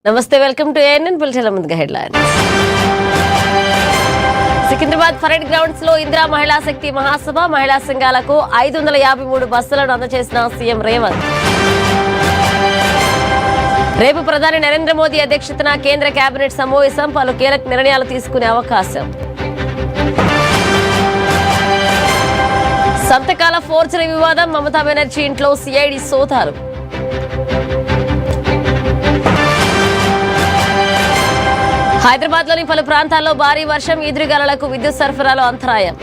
నమస్తే, welcome to ANN బులెటిన్ల ముందుగా headlines. Secunderabad parade grounds లో ఇందిరా మహిళా శక్తి మహాసభ, మహిళా సంఘాలకు 553 బస్సులను అందజేసిన సీఎం రేవంత్. రేపు ప్రధాని నరేంద్ర మోదీ అధ్యక్షతన కేంద్ర కేబినెట్ సమావేశం, పలు కీలక నిర్ణయాలు తీసుకునే అవకాశం. సంతకాల ఫోర్జరీ వివాదం, మమతా బెనర్జీ ఇంట్లో సిఐడి సోదాలు. హైదరాబాద్ లోని పలు ప్రాంతాల్లో భారీ వర్షం, ఈదురుగాలులకు విద్యుత్ సరఫరాలో అంతరాయం.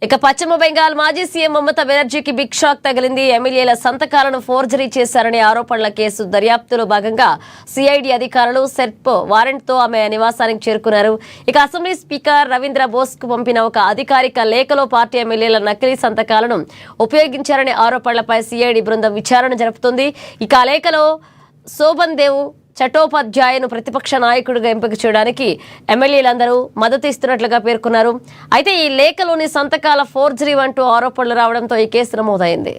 ఇక పశ్చిమ బెంగాల్ మాజీ సీఎం మమతా బెనర్జీకి బిగ్ షాక్ తగిలింది. ఎమ్మెల్యేల సంతకాలను ఫోర్జరీ చేశారనే ఆరోపణల కేసు దర్యాప్తులో భాగంగా సిఐడి అధికారులు సెర్ప్ వారెంట్ తో ఆమె నివాసానికి చేరుకున్నారు. ఇక అసెంబ్లీ స్పీకర్ రవీంద్ర బోస్ కు పంపిన ఒక అధికారిక లేఖలో పార్టీ ఎమ్మెల్యేల నకిలీ సంతకాలను ఉపయోగించారనే ఆరోపణలపై సిఐడి బృందం విచారణ జరుపుతుంది. ఇక ఆ లేఖలో శోభన్ దేవ్ చట్టోపాధ్యాయను ప్రతిపక్ష నాయకుడిగా ఎంపిక చేయడానికి ఎమ్మెల్యేలందరూ మద్దతు ఇస్తున్నట్లుగా పేర్కొన్నారు. అయితే ఈ లేఖలోని సంతకాల ఫోర్జరీ అంటూ ఆరోపణలు రావడంతో ఈ కేసు నమోదైంది.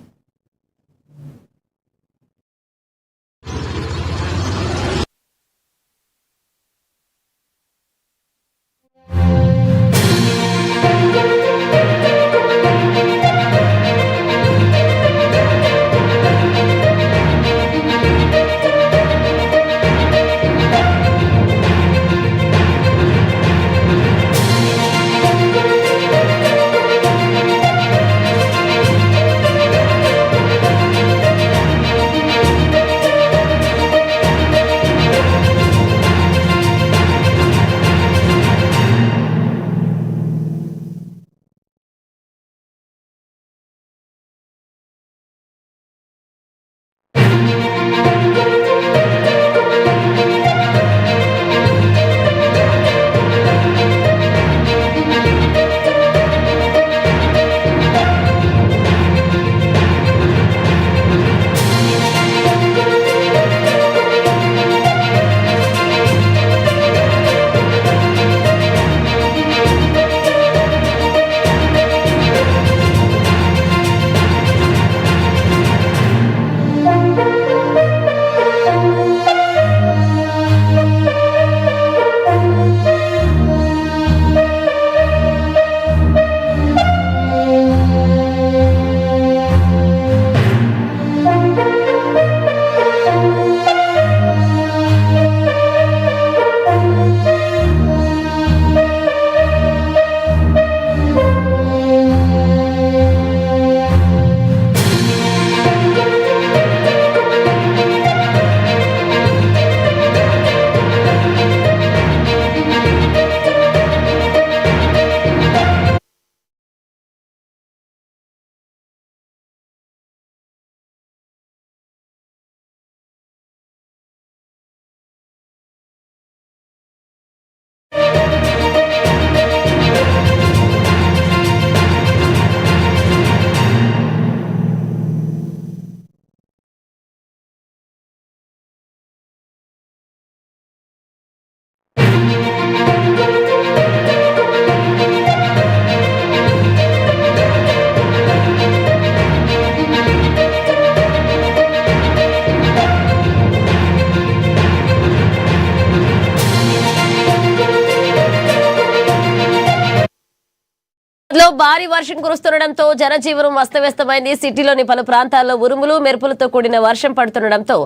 భారీ వర్షం కురుస్తుండటంతో జనజీవనం అస్తవ్యస్తమైంది. సిటీలోని పలు ప్రాంతాల్లో ఉరుములు మెరుపులతో కూడిన వర్షం పడుతుండటంతో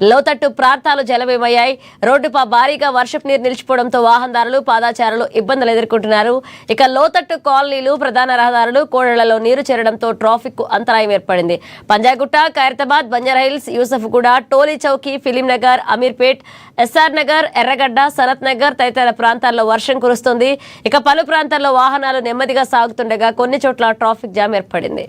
లోతట్టు ప్రాంతాలు జలమయమయ్యాయి. రోడ్డుపై భారీగా వర్షపు నీరు నిలిచిపోవడంతో వాహనదారులు, పాదచారులు ఇబ్బందులు ఎదుర్కొంటున్నారు. ఇక లోతట్టు కాలనీలు, ప్రధాన రహదారులు, కోడళ్లలో నీరు చేరడంతో ట్రాఫిక్ కు అంతరాయం ఏర్పడింది. పంజాగుట్ట, ఖైరతాబాద్, బంజారాహిల్స్, యూసఫ్గూడ, టోలీ చౌకీ, ఫిలిం నగర్, అమీర్పేట్, ఎస్ఆర్ నగర్, ఎర్రగడ్డ, సనత్ నగర్ తదితర ప్రాంతాల్లో వర్షం కురుస్తుంది. ఇక పలు ప్రాంతాల్లో వాహనాలు నెమ్మదిగా సాగుతుండగా కొన్ని చోట్ల ట్రాఫిక్ జామ్ ఏర్పడింది.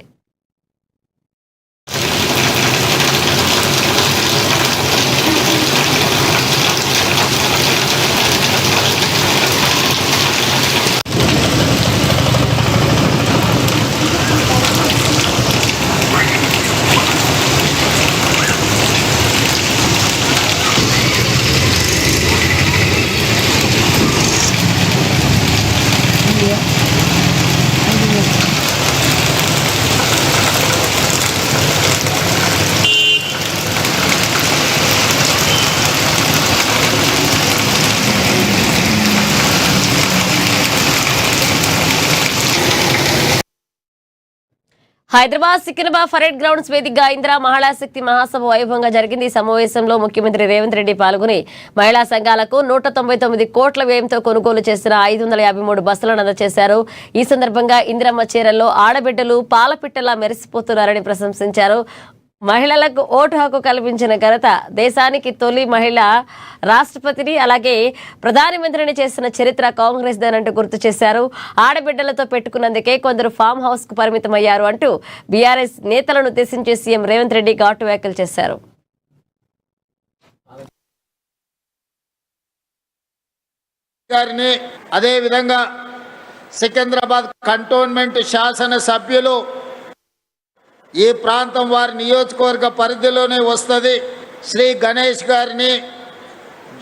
హైదరాబాద్ సికింద్రాబాద్ పరేడ్ గ్రౌండ్స్ వేదికగా ఇందిరా మహిళా శక్తి మహాసభ వైభవంగా జరిగింది. ఈ సమావేశంలో ముఖ్యమంత్రి రేవంత్ రెడ్డి పాల్గొని మహిళా సంఘాలకు 199 కోట్ల వ్యయంతో కొనుగోలు చేసిన 553 బస్సులను అందజేశారు. ఈ సందర్భంగా ఇందిరమ్మ చీరల్లో ఆడబిడ్డలు పాలపిట్టలా మెరిసిపోతున్నారని ప్రశంసించారు. మహిళలకు ఓటు హక్కు కల్పించిన ఘనత దేశానికి తొలి మహిళ రాష్ట్రపతిని అలాగే ప్రధానమంత్రిని చేసిన చరిత్ర కాంగ్రెస్ దేనంటూ గుర్తు చేశారు. ఆడబిడ్డలతో పెట్టుకున్నందుకే కొందరు ఫామ్ హౌస్ కు పరిమితమయ్యారు అంటూ బీఆర్ఎస్ నేతలను ఉద్దేశించి సీఎం రేవంత్ రెడ్డి ఘాటు వ్యాఖ్యలు చేశారు. అదే విధంగా సికింద్రాబాద్ కంటోన్మెంట్ శాసన సభ్యులు ఈ ప్రాంతం వారి నియోజకవర్గ పరిధిలోనే వస్తుంది. శ్రీ గణేష్ గారిని,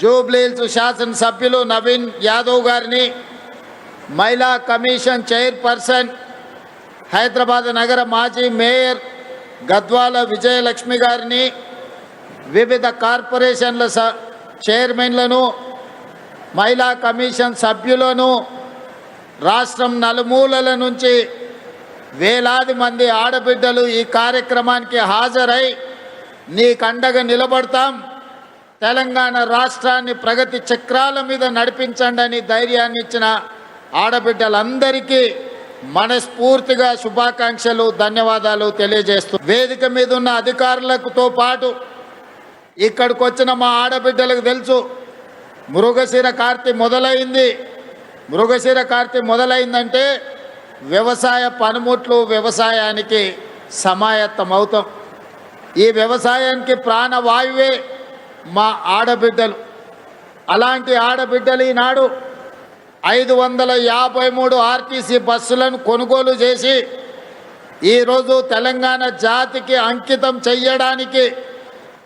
జూబ్లీహిల్స్ శాసనసభ్యులు నవీన్ యాదవ్ గారిని, మహిళా కమిషన్ చైర్పర్సన్ హైదరాబాద్ నగర మాజీ మేయర్ గద్వాల విజయలక్ష్మి గారిని, వివిధ కార్పొరేషన్ల చైర్మన్లను, మహిళా కమిషన్ సభ్యులను, రాష్ట్రం నలుమూలల నుంచి వేలాది మంది ఆడబిడ్డలు ఈ కార్యక్రమానికి హాజరై నీకు అండగా నిలబడతాం, తెలంగాణ రాష్ట్రాన్ని ప్రగతి చక్రాల మీద నడిపించండి అని ధైర్యాన్ని ఇచ్చిన ఆడబిడ్డలందరికీ మనస్ఫూర్తిగా శుభాకాంక్షలు, ధన్యవాదాలు తెలియజేస్తూ వేదిక మీద ఉన్న అధికారులతో పాటు ఇక్కడికి వచ్చిన మా ఆడబిడ్డలకు తెలుసు మృగశిర కార్తె మొదలైంది. మృగశిర కార్తె మొదలైందంటే వ్యవసాయ పనిముట్లు వ్యవసాయానికి సమాయత్తమవుతాం. ఈ వ్యవసాయానికి ప్రాణవాయువే మా ఆడబిడ్డలు. అలాంటి ఆడబిడ్డలు ఈనాడు 553 ఆర్టీసీ బస్సులను కొనుగోలు చేసి ఈరోజు తెలంగాణ జాతికి అంకితం చెయ్యడానికి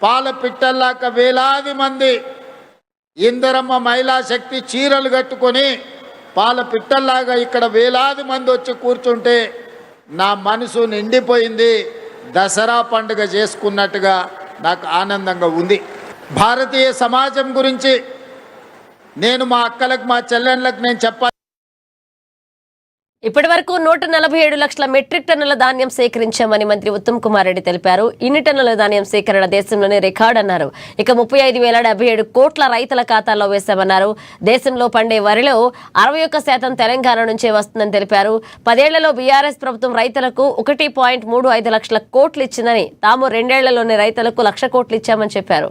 పాలపిట్టల్లాక వేలాది మంది ఇందిరమ్మ మహిళా శక్తి చీరలు కట్టుకొని పాలపిట్టల్లాగా ఇక్కడ వేలాది మంది వచ్చి కూర్చుంటే నా మనసు నిండిపోయింది. దసరా పండుగ చేసుకున్నట్టుగా నాకు ఆనందంగా ఉంది. భారతీయ సమాజం గురించి నేను మా అక్కలకు మా చెల్లెళ్ళకు నేను చెప్పాలి. ఇప్పటి వరకు 147 లక్షల మెట్రిక్ టన్నుల ధాన్యం సేకరించామని మంత్రి ఉత్తమ్ కుమార్ రెడ్డి తెలిపారు. ఇన్ని టన్నుల ధాన్యం సేకరణ దేశంలోనే రికార్డు అన్నారు. ఇక 35,077 కోట్ల రైతుల ఖాతాల్లో వేశామన్నారు. దేశంలో పండే వరిలో 61% తెలంగాణ నుంచే వస్తుందని తెలిపారు. 10 ఏళ్లలో బీఆర్ఎస్ ప్రభుత్వం రైతులకు 1.35 లక్షల కోట్లు ఇచ్చిందని, తాము 2 ఏళ్లలోనే రైతులకు 1,00,000 కోట్లు ఇచ్చామని చెప్పారు.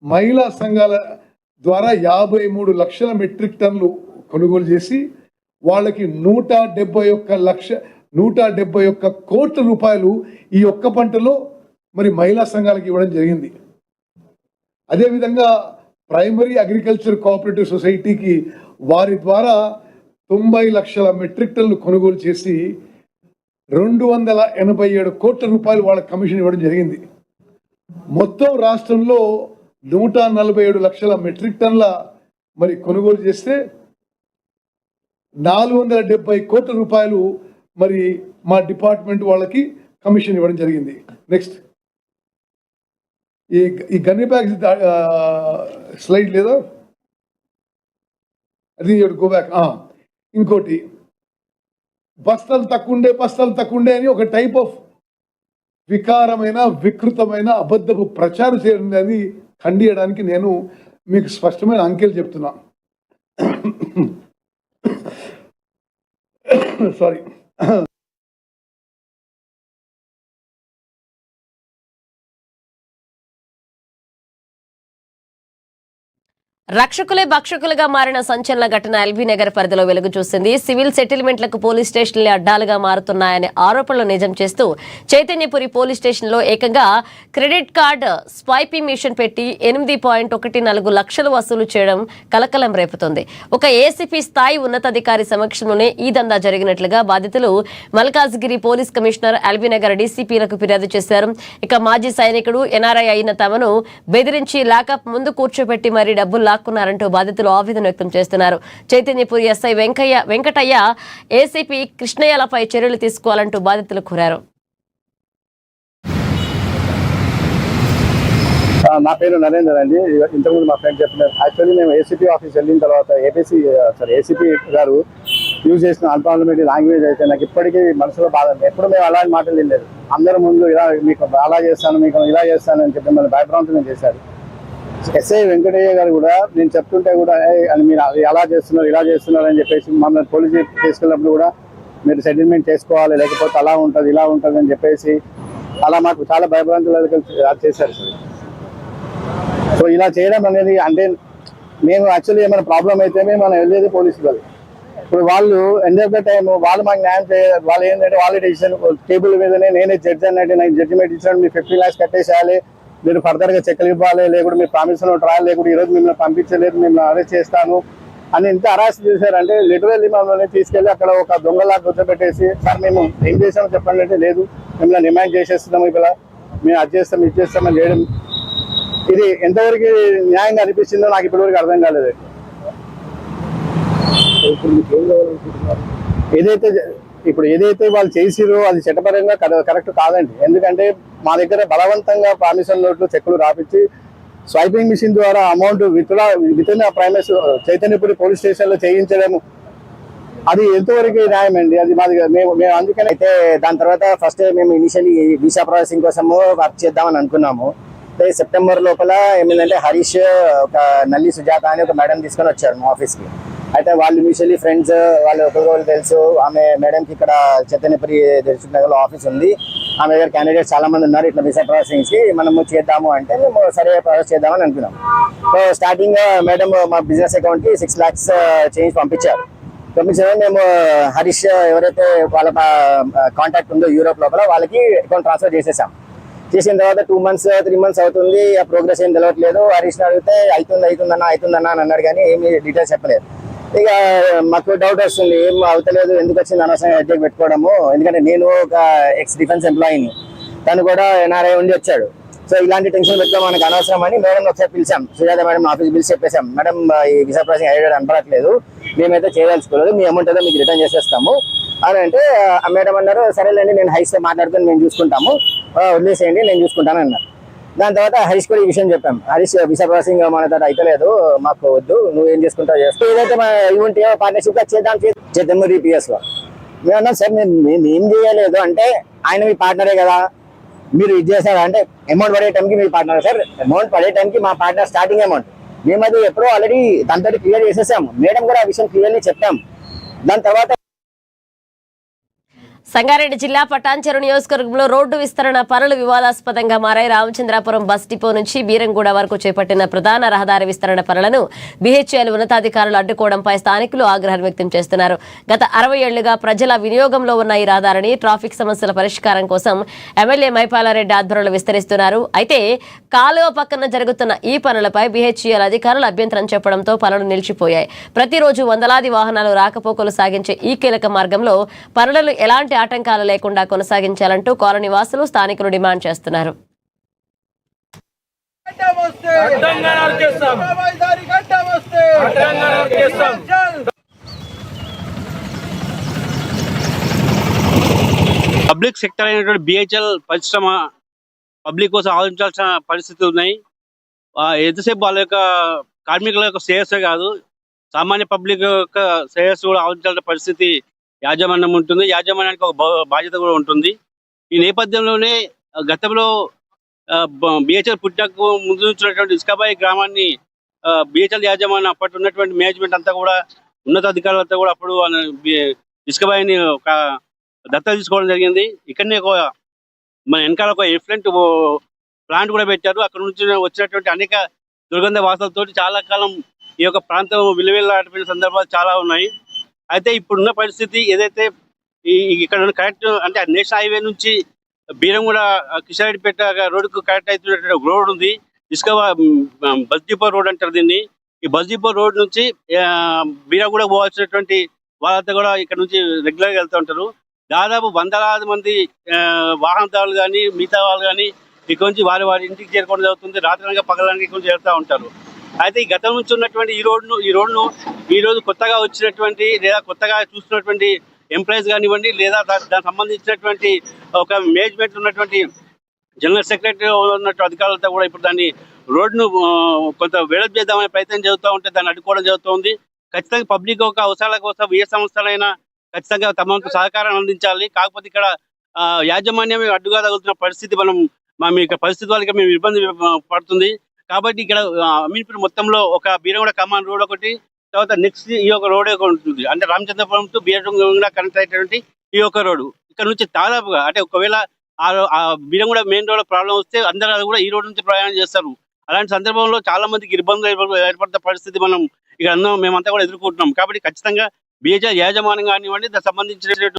మహిళా సంఘాల ద్వారా 53 లక్షల మెట్రిక్ టన్నులు కొనుగోలు చేసి వాళ్ళకి 171 కోట్ల రూపాయలు ఈ ఒక్క పంటలో మరి మహిళా సంఘాలకు ఇవ్వడం జరిగింది. అదేవిధంగా ప్రైమరీ అగ్రికల్చర్ కోఆపరేటివ్ సొసైటీకి వారి ద్వారా 90 లక్షల మెట్రిక్ టన్నులు కొనుగోలు చేసి 287 కోట్ల రూపాయలు వాళ్ళ కమిషన్ ఇవ్వడం జరిగింది. మొత్తం రాష్ట్రంలో 147 లక్షల మెట్రిక్ టన్నుల మరి కొనుగోలు చేస్తే 470 కోట్ల రూపాయలు మరి మా డిపార్ట్మెంట్ వాళ్ళకి కమిషన్ ఇవ్వడం జరిగింది. నెక్స్ట్ ఈ గన్ని బ్యాగ్స్ స్లైడ్ లేదా అది గో బ్యాక్. ఇంకోటి బస్తాలు తక్కువ ఉండే అని ఒక టైప్ ఆఫ్ వికారమైన వికృతమైన అబద్ధపు ప్రచారం చేయడానికి ఖండియడానికి నేను మీకు స్పష్టమైన అంకెలు చెప్తున్నా. సారీ. రక్షకులే భక్షకులుగా మారిన సంచలన ఘటన ఎల్బీ నగర్ పరిధిలో వెలుగు చూసింది. సివిల్ సెటిల్మెంట్లకు పోలీస్ స్టేషన్లే అడ్డాలుగా మారుతున్నాయనే ఆరోపణలు నిజం చేస్తూ చైతన్యపురి పోలీస్ స్టేషన్లో ఏకంగా క్రెడిట్ కార్డ్ స్వైపింగ్ మిషన్ పెట్టి 8.14 లక్షలు వసూలు చేయడం కలకలం రేపుతోంది. ఒక ఏసీపీ స్థాయి ఉన్నతాధికారి సమక్షంలోనే ఈ దందా జరిగినట్లుగా బాధితులు Malkajgiri police commissioner LB Nagar డీసీపీలకు ఫిర్యాదు చేశారు. ఇక మాజీ సైనికుడు ఎన్ఆర్ఐ అయిన తమను బెదిరించి లాకప్ ముందు కూర్చోబెట్టి మరీ డబ్బులు లాక్కున్నారంటూ బాధితులు ఆవేదన వ్యక్తం చేస్తున్నారు. చైతన్యపురి ఎస్ఐ వెంకటయ్య ఏసీపీ కృష్ణయ్యలపై చర్యలు తీసుకోవాలంటూ బాధితులు కోరారు. నా పేరు నరేందర్ అండి. ఇంతకుముందు మా ఫ్రెండ్ చెప్పినారు. యాక్చువల్లీ మేము ఏసీపీ ఆఫీస్ వెళ్ళిన తర్వాత ఏసీపీ గారు యూజ్ చేసిన అన్పార్లమెంటరీ లాంగ్వేజ్ అయితే నాకు ఇప్పటికీ మనసులో బాధ ఉంది. ఎప్పుడు మేము అలాంటి మాటలు వినలేదు. అందరి ముందు ఇలా మీకు అలా చేస్తాను, మీకు ఇలా చేస్తాను అని చెప్పి మళ్ళీ భయభ్రాంతులను చేశారు. ఎస్ఐ వెంకటయ్య గారు కూడా నేను చెప్తుంటే కూడా అని మీరు ఎలా చేస్తున్నారు, ఇలా చేస్తున్నారు అని చెప్పేసి మమ్మల్ని పోలీస్ తీసుకెళ్ళినప్పుడు కూడా మీరు సెటిల్మెంట్ చేసుకోవాలి, లేకపోతే అలా ఉంటుంది ఇలా ఉంటుంది అని చెప్పేసి అలా మాకు చాలా భయభ్రాంతులు చేశారు సార్. సో ఇలా చేయడం అనేది అంటే మేము యాక్చువల్లీ ఏమైనా ప్రాబ్లం అయితే మనం వెళ్ళేది పోలీసు వాళ్ళు. ఇప్పుడు వాళ్ళు ఎండ్ ఆఫ్ ద టైం వాళ్ళు మాకు న్యాయం చేయాలి. వాళ్ళు ఏంటంటే వాళ్ళే డెసిషన్ టేబుల్ మీదనే నేనే జడ్జి అన్నట్టు నాకు జడ్జిమెంట్ ఇచ్చాను, మీరు 15 lakhs కట్టేసేయాలి, మీరు ఫర్దర్గా చెక్కులు ఇవ్వాలి, లేకుండా మీరు ప్రామిషన్ ట్రయల్ లేకుండా ఈరోజు మిమ్మల్ని పంపించలేదు, మిమ్మల్ని అరెస్ట్ చేస్తాను అని ఎంత అరెస్ట్ చేశారంటే లిటరల్లీ మమ్మల్ని తీసుకెళ్ళి అక్కడ ఒక దొంగలా కూర్చోబెట్టేసి సార్ మేము ఏం చేసామో చెప్పండి అంటే లేదు మిమ్మల్ని రిమాండ్ చేసేస్తున్నాము, ఇలా మేము అది చేస్తాం ఇది చేస్తామని చేయడం ఇది ఎంతవరకు న్యాయంగా అనిపిస్తుందో నాకు ఇప్పటివరకు అర్థం కాలేదు. ఏదైతే వాళ్ళు చేసిరో అది చట్టపరంగా కరెక్ట్ కాదండి. ఎందుకంటే మా దగ్గర బలవంతంగా ప్రామిషన్ నోట్లు చెక్కులు రాపించి స్వైపింగ్ మిషన్ ద్వారా amount with primary Chaitanyapuri police station లో చేయించడము అది ఎంతవరకు న్యాయం అండి. అది మాది మేము అందుకని అయితే దాని తర్వాత ఫస్ట్ మేము ఇనిషియల్లీ వీసా ప్రాసెసింగ్ కోసము వర్క్ చేద్దామని అనుకున్నాము. సెప్టెంబర్ లోపల ఏమైందంటే హరీష్ ఒక నల్లి సుజాత అని ఒక మేడం తీసుకొని వచ్చారు మా ఆఫీస్కి. అయితే వాళ్ళు ఇనిషియల్లీ ఫ్రెండ్స్ వాళ్ళు ఒకరికొకరు తెలుసు. ఆమె మేడంకి ఇక్కడ చైతన్యపురి నగర్లో ఆఫీస్ ఉంది, ఆమె దగ్గర క్యాండిడేట్స్ చాలా మంది ఉన్నారు ఇట్లా వీసా ప్రాసెసింగ్స్ కి మనము చేద్దాము అంటే మేము సరే ప్రాసెస్ చేద్దామని అనుకున్నాం. సో స్టార్టింగ్ మేడం మా బిజినెస్ అకౌంట్ కి 6 lakhs చేంజ్ పంపించారు. మేము హరీష్ ఎవరైతే వాళ్ళ కాంటాక్ట్ ఉందో యూరోప్ లోపల వాళ్ళకి అకౌంట్ ట్రాన్స్ఫర్ చేసేసాం. చేసిన తర్వాత 2 months 3 months అవుతుంది, ఆ ప్రోగ్రెస్ ఏం తెలియట్లేదు. హరీష్ని అడిగితే అవుతుందన్నా అని అన్నాడు, కానీ ఏమి డీటెయిల్స్ చెప్పలేదు. ఇక మాకు డౌట్ వస్తుంది, ఏం అవుతలేదు, ఎందుకు వచ్చింది అనవసరంగా హెడ్ఏక్ పెట్టుకోవడము. ఎందుకంటే నేను ఒక ఎక్స్ డిఫెన్స్ ఎంప్లాయీని, తను కూడా ఎన్ఆర్ఐ ఉండి వచ్చాడు. సో ఇలాంటి టెన్షన్ పెట్టుకో మనకు అనవసరం అని మేడం ఒకసారి పిలిచాం. సుజాత మేడం ఆఫీస్ పిలిచి చెప్పేసాం, మేడం ఈ వీసా ప్రాసెసింగ్ ఐడి అనపడట్లేదు, మేమైతే చేయదలుచుకోలేదు, మీ అమౌంట్ ఏదో మీకు రిటర్న్ చేసేస్తాము అని అంటే ఆ మేడం అన్నారు సరేలేండి నేను హరీష్తో మాట్లాడుకుని మేము చూసుకుంటాము, వదిలేసేయండి నేను చూసుకుంటాను అన్నారు. దాని తర్వాత హరీష్ కూడా ఈ విషయం చెప్పాం. హరీష్ వీసా ప్రాసెసింగ్ మన తోట అయితలేదు, మాకు వద్దు, నువ్వేం చేసుకుంటావు చేస్తూ ఏదైతే ఇవి ఉంటాయో పార్ట్నర్షిప్ గా చేద్దాం రీపీఎస్ లో. మేము అన్నాం సార్ మేము ఏం చేయలేదు అంటే ఆయన మీ పార్ట్నరే కదా, మీరు ఇది చేశారా అంటే అమౌంట్ పడే టైంకి మీ పార్ట్నర్ సార్, అమౌంట్ పడే టైంకి మా పార్ట్నర్ స్టార్టింగ్ అమౌంట్ మేము అది ఎప్పుడో ఆల్రెడీ దాంతో క్లియర్ చేసేసాము. మేడం కూడా ఆ విషయం క్లియర్లీ చెప్పాం. దాని తర్వాత సంగారెడ్డి జిల్లా పటాన్చెరు నియోజకవర్గంలో రోడ్డు విస్తరణ పనులు వివాదాస్పదంగా మారాయి. రామచంద్రాపురం బస్ డిపో నుంచి బీరంగూడ వరకు చేపట్టిన ప్రధాన రహదారి విస్తరణ పనులను బీహెచ్ఎల్ ఉన్నతాధికారులు అడ్డుకోవడంపై స్థానికులు ఆగ్రహం వ్యక్తం చేస్తున్నారు. గత 60 ఏళ్లుగా ప్రజల వినియోగంలో ఉన్న ఈ రహదారిని ట్రాఫిక్ సమస్యల పరిష్కారం కోసం ఎమ్మెల్యే మైపాలారెడ్డి ఆధ్వర్యంలో విస్తరిస్తున్నారు. అయితే కాలువ పక్కన జరుగుతున్న ఈ పనులపై బీహెచ్ఎల్ అధికారులు అభ్యంతరం చెప్పడంతో పనులు నిలిచిపోయాయి. ప్రతిరోజు వందలాది వాహనాలు రాకపోకలు సాగించే ఈ కీలక మార్గంలో పనులను ఎలాంటి ఆటంకాలు లేకుండా కొనసాగించాలంటూ కాలనీ వాసులు స్థానికులు డిమాండ్ చేస్తున్నారు. పబ్లిక్ సెక్టర్ అయినటువంటి బిహెచ్ఎల్ పరిశ్రమ పబ్లిక్ కోసం ఆలోచించాల్సిన పరిస్థితులు ఉన్నాయి. ఎంతసేపు వాళ్ళ యొక్క కార్మికుల యొక్క శ్రేయస్సే కాదు, సామాన్య పబ్లిక్ యొక్క శ్రేయస్సు కూడా ఆలోచించాల్సిన పరిస్థితి యాజమాన్యం ఉంటుంది. యాజమాన్యానికి ఒక బాధ్యత కూడా ఉంటుంది. ఈ నేపథ్యంలోనే గతంలో బిహెచ్ఎల్ పుట్టినకు ముందు నుంచినటువంటి ఇసుకబాయి గ్రామాన్ని బిహెచ్ఎల్ యాజమాన్యం అప్పటి ఉన్నటువంటి మేనేజ్మెంట్ అంతా కూడా ఉన్నతాధికారులంతా కూడా అప్పుడు ఇసుకబాయిని ఒక దత్తత తీసుకోవడం జరిగింది. ఇక్కడనే మన వెనకాల ఒక ఎఫ్లెంట్ ప్లాంట్ కూడా పెట్టారు. అక్కడ నుంచి వచ్చినటువంటి అనేక దుర్గంధ వాసనలతో చాలా కాలం ఈ యొక్క ప్రాంతం విలువెల్లాడిపోయిన సందర్భాలు చాలా ఉన్నాయి. అయితే ఇప్పుడున్న పరిస్థితి ఏదైతే ఇక్కడ కరెక్ట్ అంటే నేషనల్ హైవే నుంచి బీరంగూడ కిషారెడ్డిపేట రోడ్డుకు కరెక్ట్ అవుతున్నటువంటి ఒక రోడ్ ఉంది, ఇసుక బస్ డిపో రోడ్ అంటారు దీన్ని. ఈ బస్ డిపో రోడ్ నుంచి బీరంగూడ పోవాల్సినటువంటి వాళ్ళంతా కూడా ఇక్కడ నుంచి రెగ్యులర్గా వెళ్తూ ఉంటారు. దాదాపు వందలాది మంది వాహనదారులు కానీ మిగతా వాళ్ళు కానీ ఇక్కడ నుంచి వారి ఇంటికి చేరుకోవడం జరుగుతుంది. రాత్రి పగలడానికి ఇక్కడ నుంచి వెళ్తూ ఉంటారు. అయితే ఈ గతం నుంచి ఉన్నటువంటి ఈ రోడ్ను ఈ రోజు కొత్తగా వచ్చినటువంటి లేదా కొత్తగా చూస్తున్నటువంటి ఎంప్లాయీస్ కానివ్వండి, లేదా దానికి సంబంధించినటువంటి ఒక మేనేజ్మెంట్ ఉన్నటువంటి జనరల్ సెక్రటరీ ఉన్నటువంటి అధికారులతో కూడా ఇప్పుడు దాన్ని రోడ్ను కొంత వెడల్పు చేద్దామనే ప్రయత్నం జరుగుతూ ఉంటే దాన్ని అడ్డుకోవడం జరుగుతుంది. ఖచ్చితంగా పబ్లిక్ ఒక అవసరాల కోసం ఏ సంస్థలైనా ఖచ్చితంగా తమ వంతు సహకారం అందించాలి. కాకపోతే ఇక్కడ యాజమాన్యం అడ్డుగా తగులుతున్న పరిస్థితి మీకు పరిస్థితి వాళ్ళకి మేము ఇబ్బంది పడుతుంది. కాబట్టి ఇక్కడ అమీన్పూర్ మొత్తంలో ఒక బీరంగూడ కమాన్ రోడ్ ఒకటి, తర్వాత నెక్స్ట్ ఈ ఒక రోడ్ ఉంటుంది. అంటే రామచంద్రపురం టు బీరంగూడ కనెక్ట్ అయ్యేటువంటి ఈ ఒక రోడ్డు ఇక్కడ నుంచి దాదాపుగా అంటే ఒకవేళ ఆ బీరంగూడ మెయిన్ రోడ్ ప్రాబ్లం వస్తే అందరూ కూడా ఈ రోడ్ నుంచి ప్రయాణం చేస్తారు. అలాంటి సందర్భంలో చాలా మందికి ఇబ్బందులు ఏర్పడుతున్న పరిస్థితి ఇక్కడ మేమంతా కూడా ఎదుర్కొంటున్నాం. కాబట్టి ఖచ్చితంగా బీజేపీ యాజమాన్యం కానివ్వండి దానికి సంబంధించిన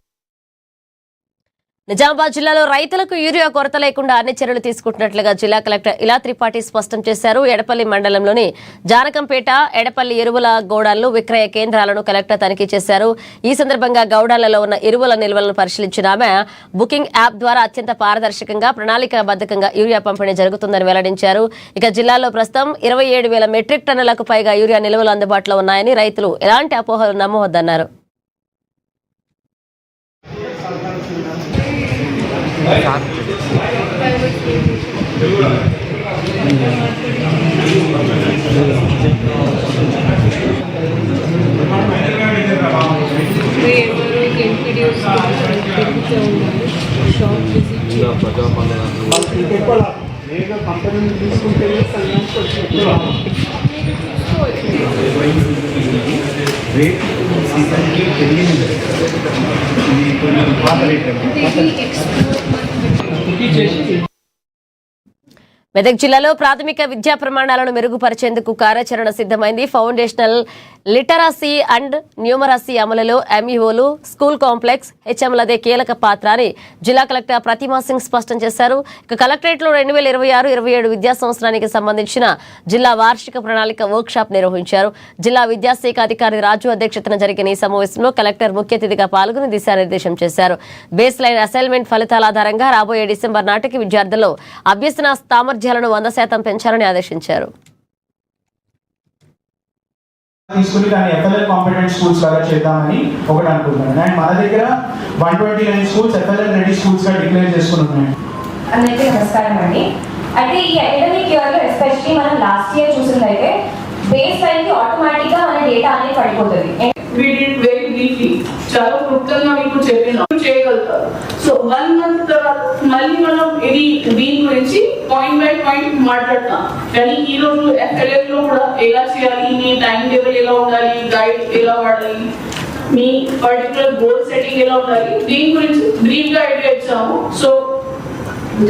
నిజామాబాద్ జిల్లాలో రైతులకు యూరియా కొరత లేకుండా అన్ని చర్యలు తీసుకుంటున్నట్లుగా జిల్లా కలెక్టర్ ఇలా త్రిపాఠి స్పష్టం చేశారు. ఎడపల్లి మండలంలోని జానకంపేట, ఎడపల్లి ఎరువుల గోడాల్లో విక్రయ కేంద్రాలను కలెక్టర్ తనిఖీ చేశారు. ఈ సందర్భంగా గౌడాలలో ఉన్న ఎరువుల నిల్వలను పరిశీలించిన ఆమె బుకింగ్ యాప్ ద్వారా అత్యంత పారదర్శకంగా ప్రణాళికాబద్ధంగా యూరియా పంపిణీ జరుగుతుందని వెల్లడించారు. ఇక జిల్లాలో ప్రస్తుతం 27,000 మెట్రిక్ టన్నులకు పైగా యూరియా నిల్వలు అందుబాటులో ఉన్నాయని రైతులు ఎలాంటి అపోహలు నమ్మవద్దన్నారు. మెదక్ జిల్లాలో ప్రాథమిక విద్యా ప్రమాణాలను మెరుగుపరిచేందుకు కార్యాచరణ సిద్ధమైంది. ఫౌండేషనల్ లిటరసీ అండ్ న్యూమరసీ అమలులో ఎంఈఓలు, స్కూల్ కాంప్లెక్స్ హెచ్ఎంలదే కీలక పాత్ర అని జిల్లా కలెక్టర్ ప్రతిమా సింగ్ స్పష్టం చేశారు. ఇక కలెక్టరేట్లో 2026-27 విద్యా సంవత్సరానికి సంబంధించిన జిల్లా వార్షిక ప్రణాళిక వర్క్ షాప్ నిర్వహించారు. జిల్లా విద్యాశాఖ అధికారి రాజు అధ్యక్షతన జరిగిన ఈ సమావేశంలో కలెక్టర్ ముఖ్య అతిథిగా పాల్గొని దిశానిర్దేశం చేశారు. బేస్ లైన్ అసైన్మెంట్ ఫలితాల ఆధారంగా రాబోయే డిసెంబర్ నాటికి విద్యార్థుల్లో అభ్యసన సామర్థ్యాలను 100% పెంచాలని ఆదేశించారు. తీసుకుని దాన్ని ఎఫ్ఎల్ఎల్ కాంపిటెంట్ స్కూల్స్ లాగా చేద్దామని ఒకటి అనుకుంటున్నాను. అండ్ మన దగ్గర 129 స్కూల్స్ ఎఫ్ఎల్ఎల్ రెడీ స్కూల్స్ గా డిక్లేర్ చేసుకుని ఉన్నాయి. అందరికీ నమస్కారం అండి. అయితే ఈ అకాడమిక్ ఇయర్ లో ఎస్పెషల్లీ మనం లాస్ట్ ఇయర్ చూసినట్లయితే బేస్ లైన్ కి ఆటోమేటిక్ గా మన డేటా అనేది పడిపోతుంది. We did very briefly. చాలా క్లుప్తంగా మీకు చెప్పినాం చేయగలుగుతారు. సో 1 month తర్వాత మళ్ళీ మనం దీని గురించి పాయింట్ బై పాయింట్ మాట్లాడతాం. కానీ ఈ రోజు ఎఫ్ఎల్ఎల్ లో కూడా ఎలా చేయాలి, మీ టైం టేబుల్ ఎలా ఉండాలి, గైడ్ ఎలా వాడాలి, మీ పర్టికులర్ గోల్ సెట్టింగ్ ఎలా ఉండాలి, దీని గురించి బ్రీఫ్ గా ఐడియా ఇచ్చాము. So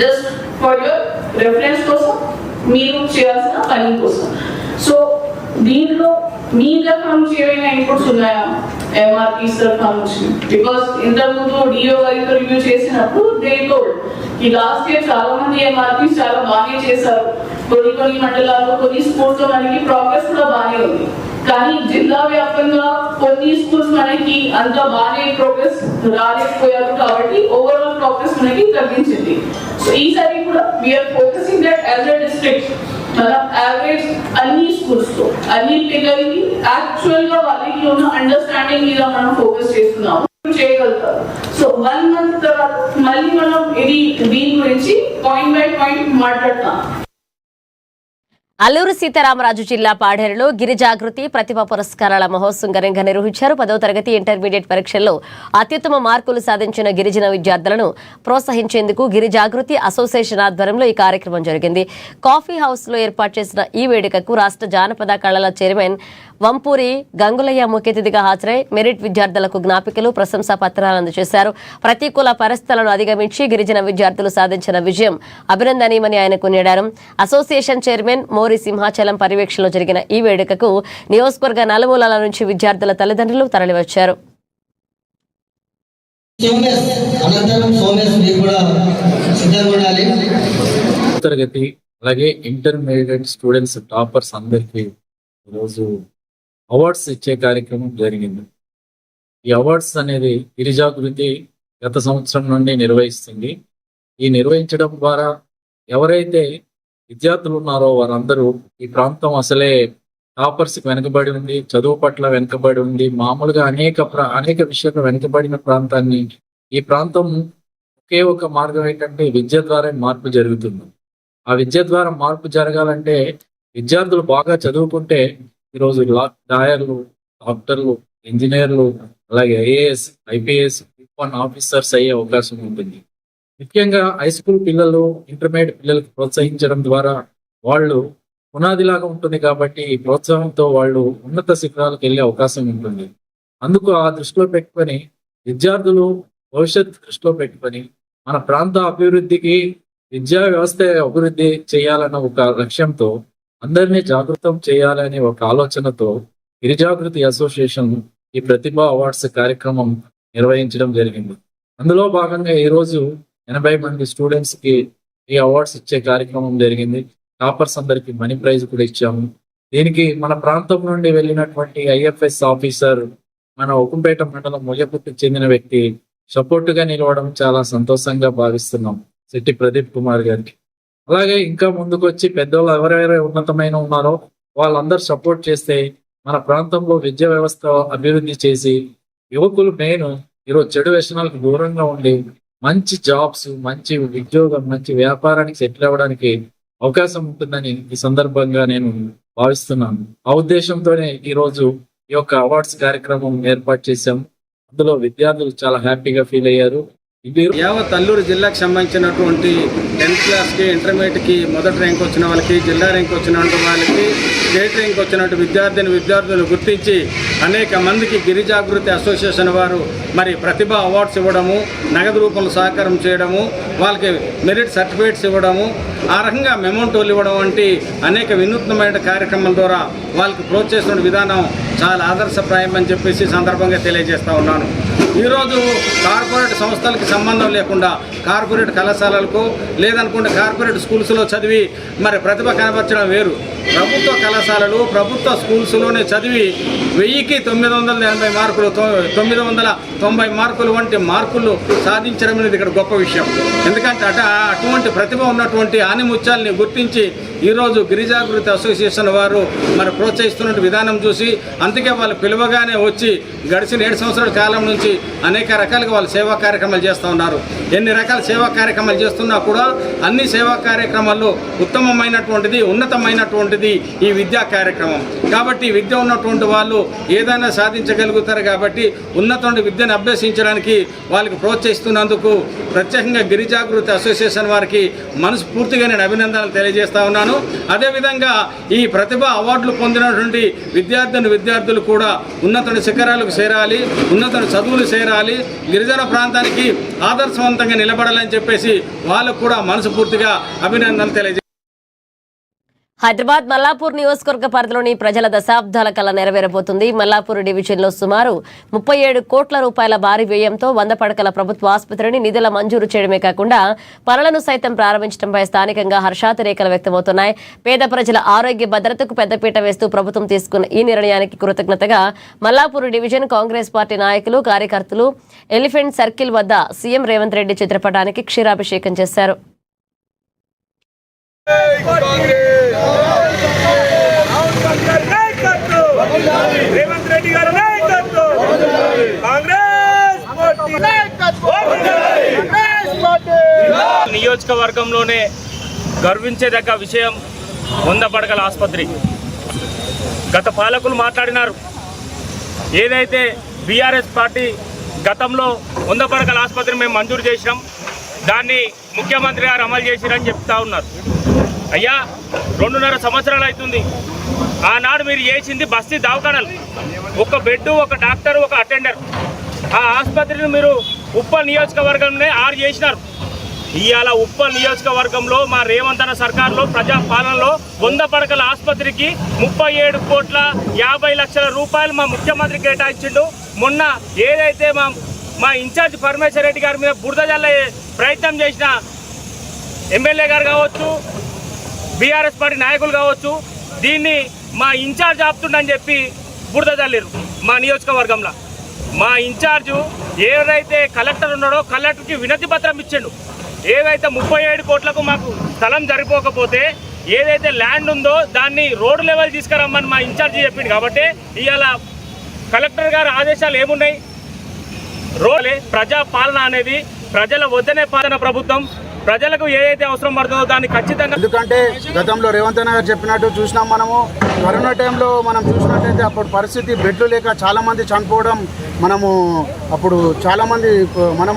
just for your reference కోసం, మీరు చేయాల్సిన పని కోసం. సో దీంట్లో మీ దగ్గర నుంచి ఏమైనా ఇన్పుట్స్ ఉన్నాయా ఎంఆర్పీ తరఫు నుంచి? బికాస్ ఇంతకుముందు డిఓ గారితో రివ్యూ చేసినప్పుడు దే టోల్డ్ ఈ లాస్ట్ ఇయర్ చాలా మంది ఎంఆర్పీ చాలా బాగానే చేశారు. కొన్ని మండలాల్లో కొన్ని స్కూల్స్ లో మనకి ప్రోగ్రెస్ కూడా బాగానే ఉంది. కానీ జిల్లా వ్యాప్తంగా కొన్ని స్కూల్స్ మనకి అంత బాగానే ప్రోగ్రెస్ రాలేకపోయారు. కాబట్టి ఓవరాల్ ప్రోగ్రెస్ మనకి తగ్గించింది. సో ఈసారి కూడా we are focusing that as a district మనం యావరేజ్ అన్ని స్కూల్స్ లో అన్ని పిల్లలకి యాక్చువల్ గా వాళ్ళకి ఉన్న అండర్స్టాండింగ్ మీద మనం ఫోకస్ చేస్తున్నాము చేయగలుగుతారు. సో 1 month తర్వాత మళ్ళీ మనం దీని గురించి పాయింట్ బై పాయింట్ మాట్లాడతాం. అల్లూరు సీతారామరాజు జిల్లా పాడేరులో గిరిజాగృతి ప్రతిభా పురస్కారాల మహోత్సవం ఘనంగా నిర్వహించారు. 10వ తరగతి ఇంటర్మీడియట్ పరీక్షల్లో అత్యుత్తమ మార్కులు సాధించిన గిరిజన విద్యార్థులను ప్రోత్సహించేందుకు గిరిజాగృతి అసోసియేషన్ ఆధ్వర్యంలో ఈ కార్యక్రమం జరిగింది. కాఫీ హౌస్ లో ఏర్పాటు చేసిన ఈ వేడుకకు రాష్ట్ర జానపద కళల చైర్మన్ వంపూరి గంగులయ్య ముఖ్య అతిథిగా హాజరై మెరిట్ విద్యార్థులకు జ్ఞాపికలు, ప్రశంసా పత్రాలు అందజేశారు. ప్రతికూల పరిస్థితులను అధిగమించి గిరిజన విద్యార్థులు సాధించిన విజయం అభినందనీయమని ఆయన కొనియాడారు. అసోసియేషన్ చైర్మన్ మోరి సింహాచలం పర్యవేక్షణలో జరిగిన ఈ వేడుకకు నియోజకవర్గ నలుమూలల నుంచి విద్యార్థుల తల్లిదండ్రులు తరలివచ్చారు. తరగతి అలాగే ఇంటర్మీడియట్ స్టూడెంట్స్ టాపర్స్ అందరికీ ఈరోజు అవార్డ్స్ ఇచ్చే కార్యక్రమం జరిగింది. ఈ అవార్డ్స్ అనేది గిరిజాగృతి గత సంవత్సరం నుండి నిర్వహిస్తుంది. ఈ నిర్వహించడం ద్వారా ఎవరైతే విద్యార్థులు ఉన్నారో వారందరూ ఈ ప్రాంతం అసలే టాపర్స్కి వెనుకబడి ఉంది, చదువు పట్ల వెనుకబడి ఉంది, మామూలుగా అనేక విషయాలు వెనుకబడిన ప్రాంతాన్ని ఈ ప్రాంతం ఒకే ఒక మార్గం ఏంటంటే విద్య ద్వారా మార్పు జరుగుతుంది. ఆ విద్య ద్వారా మార్పు జరగాలంటే విద్యార్థులు బాగా చదువుకుంటే ఈరోజు లాయర్లు, డాక్టర్లు, ఇంజనీర్లు, అలాగే ఐఏఎస్, ఐపీఎస్, ఆఫీసర్స్ అయ్యే అవకాశం ఉంటుంది. ముఖ్యంగా హై స్కూల్ పిల్లలు, ఇంటర్మీడియట్ పిల్లలకు ప్రోత్సహించడం ద్వారా వాళ్ళు పునాదిలాగా ఉంటుంది కాబట్టి ఈ ప్రోత్సాహంతో వాళ్ళు ఉన్నత శిఖరాలకు వెళ్ళే అవకాశం ఉంటుంది. అందుకు ఆ దృష్టిలో పెట్టుకొని విద్యార్థులు భవిష్యత్తు దృష్టిలో పెట్టుకొని మన ప్రాంత అభివృద్ధికి విద్యా వ్యవస్థ అభివృద్ధి చేయాలన్న ఒక లక్ష్యంతో అందరినీ జాగృతం చేయాలనే ఒక ఆలోచనతో గిరిజాగృతి అసోసియేషన్ ఈ ప్రతిభా అవార్డ్స్ కార్యక్రమం నిర్వహించడం జరిగింది. అందులో భాగంగా ఈరోజు 80 మంది స్టూడెంట్స్ కి ఈ అవార్డ్స్ ఇచ్చే కార్యక్రమం జరిగింది. టాపర్స్ అందరికి మనీ ప్రైజ్ కూడా ఇచ్చాము. దీనికి మన ప్రాంతం నుండి వెళ్ళినటువంటి ఐఎఫ్ఎస్ ఆఫీసర్, మన ఉక్కుంపేట మండలం ముయ్యపుట్టుకు చెందిన వ్యక్తి సపోర్ట్ గా నిలవడం చాలా సంతోషంగా భావిస్తున్నాం శెట్టి ప్రదీప్ కుమార్ గారికి. అలాగే ఇంకా ముందుకు వచ్చి పెద్దవాళ్ళు ఎవరెవరు ఉన్నతమైన ఉన్నారో వాళ్ళందరూ సపోర్ట్ చేస్తే మన ప్రాంతంలో విద్యా వ్యవస్థ అభివృద్ధి చేసి యువకులు మెయిన్ ఈరోజు చెడు వ్యసనాలకు దూరంగా ఉండి మంచి జాబ్స్, మంచి ఉద్యోగం, మంచి వ్యాపారానికి సెటిల్ అవ్వడానికి అవకాశం ఉంటుందని ఈ సందర్భంగా నేను భావిస్తున్నాను. ఆ ఉద్దేశంతోనే ఈరోజు ఈ యొక్క అవార్డ్స్ కార్యక్రమం ఏర్పాటు చేశాం. అందులో విద్యార్థులు చాలా హ్యాపీగా ఫీల్ అయ్యారు. యావత్ అల్లూరు జిల్లాకు సంబంధించినటువంటి 10th క్లాస్కి, ఇంటర్మీడియట్కి మొదటి ర్యాంక్ వచ్చిన వాళ్ళకి, జిల్లా ర్యాంక్ వచ్చిన వాళ్ళకి, స్టేట్ ర్యాంక్ వచ్చినట్టు విద్యార్థులు గుర్తించి అనేక మందికి గిరిజాగృతి అసోసియేషన్ వారు మరి ప్రతిభ అవార్డ్స్ ఇవ్వడము, నగదు రూపంలో సహకారం చేయడము, వాళ్ళకి మెరిట్ సర్టిఫికేట్స్ ఇవ్వడము, ఆ రకంగా మెమోంటోలు ఇవ్వడం వంటి అనేక వినూత్నమైన కార్యక్రమాల ద్వారా వాళ్ళకి ప్రోత్సహిస్తున్న విధానం చాలా ఆదర్శప్రాయం అని చెప్పేసి సందర్భంగా తెలియజేస్తూ ఉన్నాను. ఈరోజు కార్పొరేట్ సంస్థలకి సంబంధం లేకుండా కార్పొరేట్ కళాశాలలకు లేదనుకుంటే కార్పొరేట్ స్కూల్స్లో చదివి మరి ప్రతిభ కనబరచడం వేరు. ప్రభుత్వ కళాశాలలు, ప్రభుత్వ స్కూల్స్లోనే చదివి 1000కి 980 మార్కులు, 990 మార్కులు వంటి మార్కులు సాధించడం అనేది ఇక్కడ గొప్ప విషయం. ఎందుకంటే అటువంటి ప్రతిభ ఉన్నటువంటి ఆనిముత్యాలని గుర్తించి ఈరోజు గిరిజాగృతి అసోసియేషన్ వారు మరి ప్రోత్సహిస్తున్న విధానం చూసి అందుకే వాళ్ళు పిలువగానే వచ్చి గడిచిన 7 సంవత్సరాల కాలం నుంచి అనేక రకాలుగా వాళ్ళు సేవా కార్యక్రమాలు చేస్తూ ఉన్నారు. ఎన్ని రకాల సేవా కార్యక్రమాలు చేస్తున్నా కూడా అన్ని సేవా కార్యక్రమాల్లో ఉత్తమమైనటువంటిది, ఉన్నతమైనటువంటిది ఈ విద్యా కార్యక్రమం. కాబట్టి విద్య ఉన్నటువంటి వాళ్ళు ఏదైనా సాధించగలుగుతారు. కాబట్టి ఉన్నతమైన విద్యను అభ్యసించడానికి వాళ్ళకి ప్రోత్సహిస్తున్నందుకు ప్రత్యేకంగా గిరిజాగృతి అసోసియేషన్ వారికి మనస్ఫూర్తిగా నేను అభినందనలు తెలియజేస్తా ఉన్నాను. అదేవిధంగా ఈ ప్రతిభ అవార్డులు పొందినటువంటి విద్యార్థులు కూడా ఉన్నత శిఖరాలకు చేరాలి, ఉన్నత చదువులు చేరాలి, గిరిజన ప్రాంతానికి ఆదర్శవంతంగా నిలబడాలని చెప్పేసి వాళ్ళకు కూడా మనస్ఫూర్తిగా అభినందనలు తెలియజేస్తారు. హైదరాబాద్ మల్లాపూర్ నియోజకవర్గ పరిధిలోని ప్రజల దశాబ్దాల కళ నెరవేరబోతుంది. మల్లాపూర్ డివిజన్లో సుమారు 37 కోట్ల రూపాయల భారీ వ్యయంతో 100 పడకల ప్రభుత్వ ఆసుపత్రిని నిధుల మంజూరు చేయడమే కాకుండా పనులను సైతం ప్రారంభించడంపై స్థానికంగా హర్షాతిరేకలు వ్యక్తమవుతున్నాయి. పేద ప్రజల ఆరోగ్య భద్రతకు పెద్దపీట వేస్తూ ప్రభుత్వం తీసుకున్న ఈ నిర్ణయానికి కృతజ్ఞతగా మల్లాపూర్ డివిజన్ కాంగ్రెస్ పార్టీ నాయకులు, కార్యకర్తలు ఎలిఫెంట్ సర్కిల్ వద్ద సీఎం రేవంత్ రెడ్డి చిత్రపటానికి క్షీరాభిషేకం చేశారు. నియోజకవర్గంలోనే గర్వించేదగ్గ విషయం 100 పడకల ఆసుపత్రి. గత పాలకులు మాట్లాడినారు, ఏదైతే బీఆర్ఎస్ పార్టీ గతంలో 100 పడకల ఆసుపత్రిని మేము మంజూరు చేసినాం, దాన్ని ముఖ్యమంత్రి గారు అమలు చేసిరని చెప్తా ఉన్నారు. అయ్యా 2.5 సంవత్సరాలు అవుతుంది. ఆనాడు మీరు చేసింది బస్తీ దవాఖానాలు, ఒక బెడ్, ఒక డాక్టర్, ఒక అటెండర్. ఆ ఆసుపత్రిని మీరు ఉప్పల్ నియోజకవర్గంలో 6 చేసినారు. ఇవాళ ఉప్పల్ నియోజకవర్గంలో మా రేవంత్ అన్న సర్కార్లో ప్రజా పాలనలో 100 పడకల ఆసుపత్రికి 37 కోట్ల 50 లక్షల రూపాయలు మా ముఖ్యమంత్రి కేటాయించిండు. మొన్న ఏదైతే మా ఇన్ఛార్జ్ పరమేశ్వర్ రెడ్డి గారి మీద బురద జల్లే ప్రయత్నం చేసిన ఎమ్మెల్యే గారు కావచ్చు, బీఆర్ఎస్ పార్టీ నాయకులు కావచ్చు, దీన్ని మా ఇన్ఛార్జ్ ఆపుతుండని చెప్పి బురద జల్లేరు మా నియోజకవర్గంలో. మా ఇన్ఛార్జు ఏదైతే కలెక్టర్ ఉన్నాడో కలెక్టర్కి వినతి పత్రం ఇచ్చిండు. ఏవైతే 37 కోట్లకు మాకు స్థలం సరిపోకపోతే ఏదైతే ల్యాండ్ ఉందో దాన్ని రోడ్డు లెవెల్ తీసుకురమ్మని మా ఇన్ఛార్జి చెప్పిండు. కాబట్టి ఇవాళ కలెక్టర్ గారి ఆదేశాలు ఏమున్నాయి? ప్రజా పాలన అనేది ప్రజల వద్దనే పాలన ప్రభుత్వం. ప్రజలకు ఏదైతే అవసరం పడుతుందో దాన్ని ఖచ్చితంగా. ఎందుకంటే గతంలో రేవంత్ అన్న గారు చెప్పినట్టు చూసినాం మనము. కరోనా టైంలో మనం చూసినట్టయితే అప్పుడు పరిస్థితి బెడ్లు లేక చాలామంది చనిపోవడం మనము అప్పుడు చాలామంది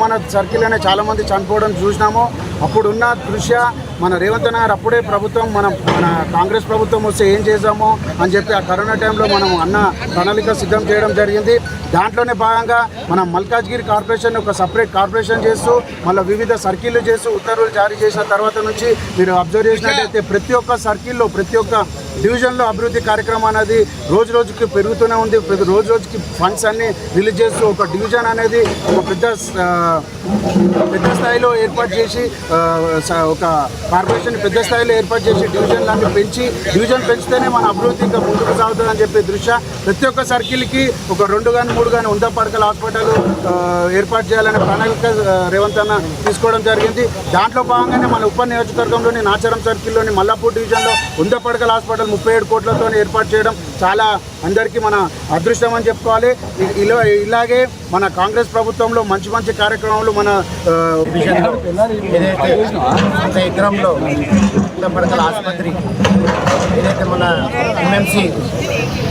మన సర్కిల్లోనే చాలామంది చనిపోవడం చూసినాము. అప్పుడున్న దృశ్య మన రేవంత్ అన్న గారు అప్పుడే ప్రభుత్వం మన కాంగ్రెస్ ప్రభుత్వం వస్తే ఏం చేసామో అని చెప్పి ఆ కరోనా టైంలో మనం అన్న ప్రణాళిక సిద్ధం చేయడం జరిగింది. దాంట్లోనే భాగంగా మనం మల్కాజ్గిరి కార్పొరేషన్ ఒక సపరేట్ కార్పొరేషన్ చేస్తూ మళ్ళీ వివిధ సర్కిళ్ళు చేస్తూ ఉత్తర్వులు జారీ చేసిన తర్వాత నుంచి మీరు అబ్జర్వ్ చేసినట్టయితే ప్రతి ఒక్క సర్కిల్లో ప్రతి ఒక్క డివిజన్లో అభివృద్ధి కార్యక్రమం అనేది రోజు రోజుకి పెరుగుతూనే ఉంది. రోజు రోజుకి ఫండ్స్ అన్ని రిలీజ్ చేస్తూ ఒక డివిజన్ అనేది ఒక పెద్ద స్థాయిలో ఏర్పాటు చేసి ఒక కార్పొరేషన్ పెద్ద స్థాయిలో ఏర్పాటు చేసి డివిజన్లన్నీ డివిజన్ పెంచితేనే మన అభివృద్ధి ఇంకా ముందుకు సాగుతుందని చెప్పే దృష్ట్యా ప్రతి ఒక్క సర్కిల్కి ఒక 2 కానీ 3 కానీ 100 పడకల హాస్పిటల్ ఏర్పాటు చేయాలనే ప్రణాళిక రేవంత్ అన్న తీసుకోవడం జరిగింది. దాంట్లో భాగంగానే మన ఉప నియోజకవర్గంలోని నాచారం సర్కిల్లోని మల్లాపూర్ డివిజన్లో 100 పడకల హాస్పిటల్ 37 కోట్లతో ఏర్పాటు చేయడం చాలా అందరికీ మన అదృష్టం అని చెప్పుకోవాలి. ఇలాగే మన కాంగ్రెస్ ప్రభుత్వంలో మంచి మంచి కార్యక్రమాలు మన ఏదైతే ఎకరంలో 100 పడకల ఆసుపత్రి ఏదైతే మన ఎంఎంసీ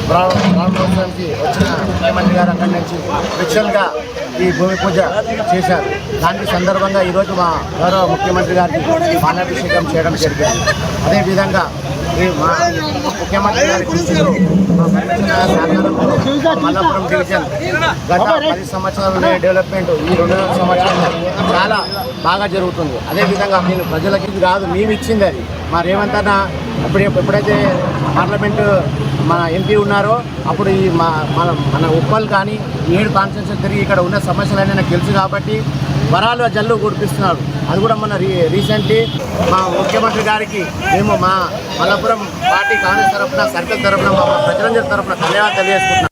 ప్రోగ్రామ్కి వచ్చిన ముఖ్యమంత్రి గారు అక్కడి నుంచి స్పెషల్గా ఈ భూమి పూజ చేశారు. దానికి సందర్భంగా ఈరోజు మా గౌరవ ముఖ్యమంత్రి గారికి పాలాభిషేకం చేయడం జరిగింది. అదేవిధంగా మా ముఖ్యమంత్రి గారి కృషిలో మల్లాపురం డివిజన్ గత 10 సంవత్సరాల డెవలప్మెంట్ ఈ 2 సంవత్సరాలు చాలా బాగా జరుగుతుంది. అదేవిధంగా నేను ప్రజలకి కాదు మేము ఇచ్చింది అది మా రేవంత్ అన్న ఎప్పుడైతే పార్లమెంటు మన ఎంపీ ఉన్నారో అప్పుడు ఈ మన ఉప్పల్ కానీ 7 కాన్స్టిట్యూన్సీ తిరిగి ఇక్కడ ఉన్న సమస్యలన్నీ నాకు తెలుసు కాబట్టి వరాలు జల్లు కురిపిస్తున్నారు. అది కూడా మన రీసెంట్లీ మా ముఖ్యమంత్రి గారికి మేము మా మల్లాపురం పార్టీ కాంగ్రెస్ తరఫున సర్కిల్ తరఫున మా ప్రజలందరి తరఫున ధన్యవాదాలు తెలియజేసుకుంటున్నాం.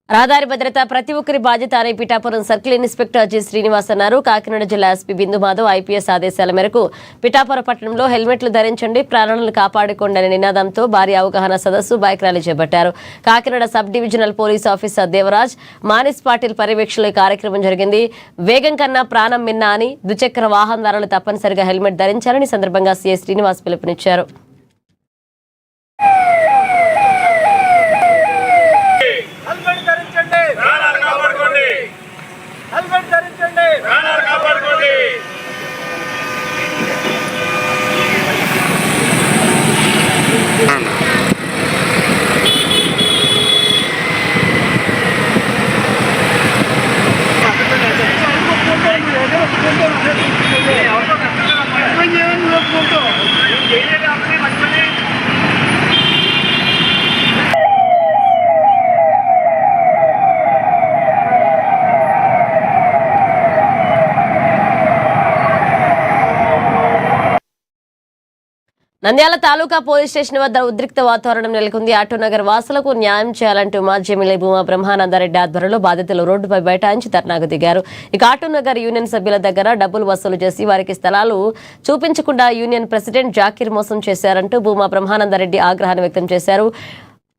రహదారి భద్రత ప్రతి ఒక్కరి బాధ్యత అని Pithapuram circle inspector G Srinivas అన్నారు. కాకినాడ జిల్లా ఎస్పీ బిందు మాధవ్ ఐపీఎస్ ఆదేశాల మేరకు పిఠాపురం పట్టణంలో హెల్మెట్లు ధరించండి, ప్రాణాలను కాపాడుకోండి అనే నినాదంతో భారీ అవగాహన సదస్సు, బైక్ ర్యాలీ చేపట్టారు. Kakinada sub divisional police officer Devaraj Manish Patil పర్యవేక్షణలో ఈ కార్యక్రమం జరిగింది. వేగం కన్నా ప్రాణం మిన్నా అని ద్విచక్ర వాహనదారులు తప్పనిసరిగా హెల్మెట్ ధరించాలని సందర్భంగా సీఐ శ్రీనివాస్ పిలుపునిచ్చారు. నంద్యాల తాలూకా పోలీస్ స్టేషన్ వద్ద ఉద్రిక్త వాతావరణం నెలకొంది. ఆటోనగర్ వాసులకు న్యాయం చేయాలంటూ మాజీ ఎమ్మెల్యే భూమా బ్రహ్మానందరెడ్డి ఆధ్వర్యంలో బాధితులు రోడ్డుపై బైఠాయించి ధర్నాకు దిగారు. ఇక ఆటోనగర్ యూనియన్ సభ్యుల దగ్గర డబ్బులు వసూలు చేసి వారికి స్థలాలు చూపించకుండా యూనియన్ ప్రెసిడెంట్ జాకీర్ మోసం చేశారంటూ భూమా బ్రహ్మానందరెడ్డి ఆగ్రహాన్ని వ్యక్తం చేశారు.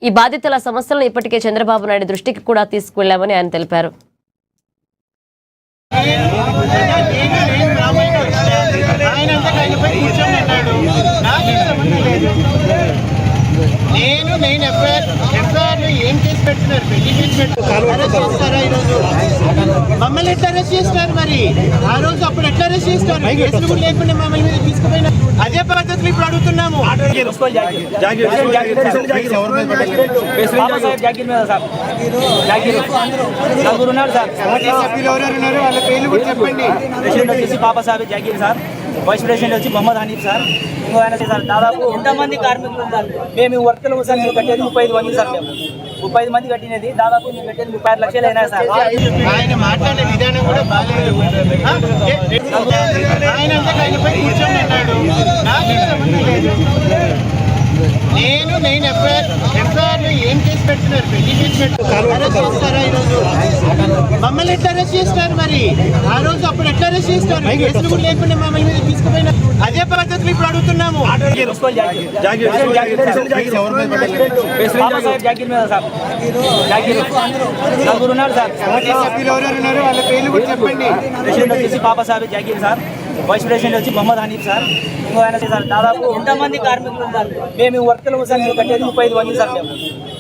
ఈ బాధితుల సమస్యలను ఇప్పటికే చంద్రబాబు నాయుడు దృష్టికి కూడా తీసుకువెళ్లామని ఆయన తెలిపారు. నేను ఎఫ్ఐఆర్లో ఏం కేసు పెట్టినారు? పెళ్లి కేసు పెట్టారా? ఈరోజు మమ్మల్ని ఎట్లా అరెస్ట్ చేస్తున్నారు? మరి ఆ రోజు అప్పుడు ఎట్లా అరెస్ట్ చేస్తారు? కేసులు కూడా లేకుండా మమ్మల్ని మీద తీసుకుపోయినా అదే పద్ధతులు ఇప్పుడు అడుగుతున్నాము. ఎవరెవరున్నారు వాళ్ళ పేర్లు కూడా చెప్పండి. ప్రెసిడెంట్ వచ్చేసి Babasaheb Jagir sir, vice president వచ్చి మొహమ్మద్ హనీఫ్ సార్, ఇంకో ఆయన సార్. దాదాపు ఎంతమంది కార్మికులు ఉన్నారు? మేము వర్కులు సార్ మేము కట్టేది 35 మంది సార్. మేము 35 మంది కట్టినది దాదాపు మేము కట్టేది 36 లక్షలు అయినా సార్. ఆయన మాట్లాడే విధానం కూడా బాగాలేదు. ఆయన ఆయనపై కూర్చొని అన్నాడు. నేను ఎఫ్ఐఆర్లో ఏం కేసు పెట్టినారు? పెళ్లి కేసు పెట్టారా? ఈరోజు మమ్మల్ని ఎట్లా అరెస్ట్ చేస్తున్నారు? మరి ఆ రోజు అప్పుడు ఎట్లా అరెస్ట్ చేస్తారు? కేసులు కూడా లేకుండా మమ్మల్ని మీద తీసుకుపోయినా అదే పద్ధతులు ఇప్పుడు అడుగుతున్నాము. ఎవరెవరున్నారు వాళ్ళ పేర్లు కూడా చెప్పండి. ప్రెసిడెంట్ వచ్చేసి Babasaheb Jagir sir, vice president వచ్చి మొహమ్మద్ హనీఫ్ సార్. ఇంకో ఆయన సార్ దాదాపు ఎంతమంది కార్మికులు ఉన్నారు మేము వర్కర్లు సార్ మేము కట్టేది 35 మంది సార్. మేము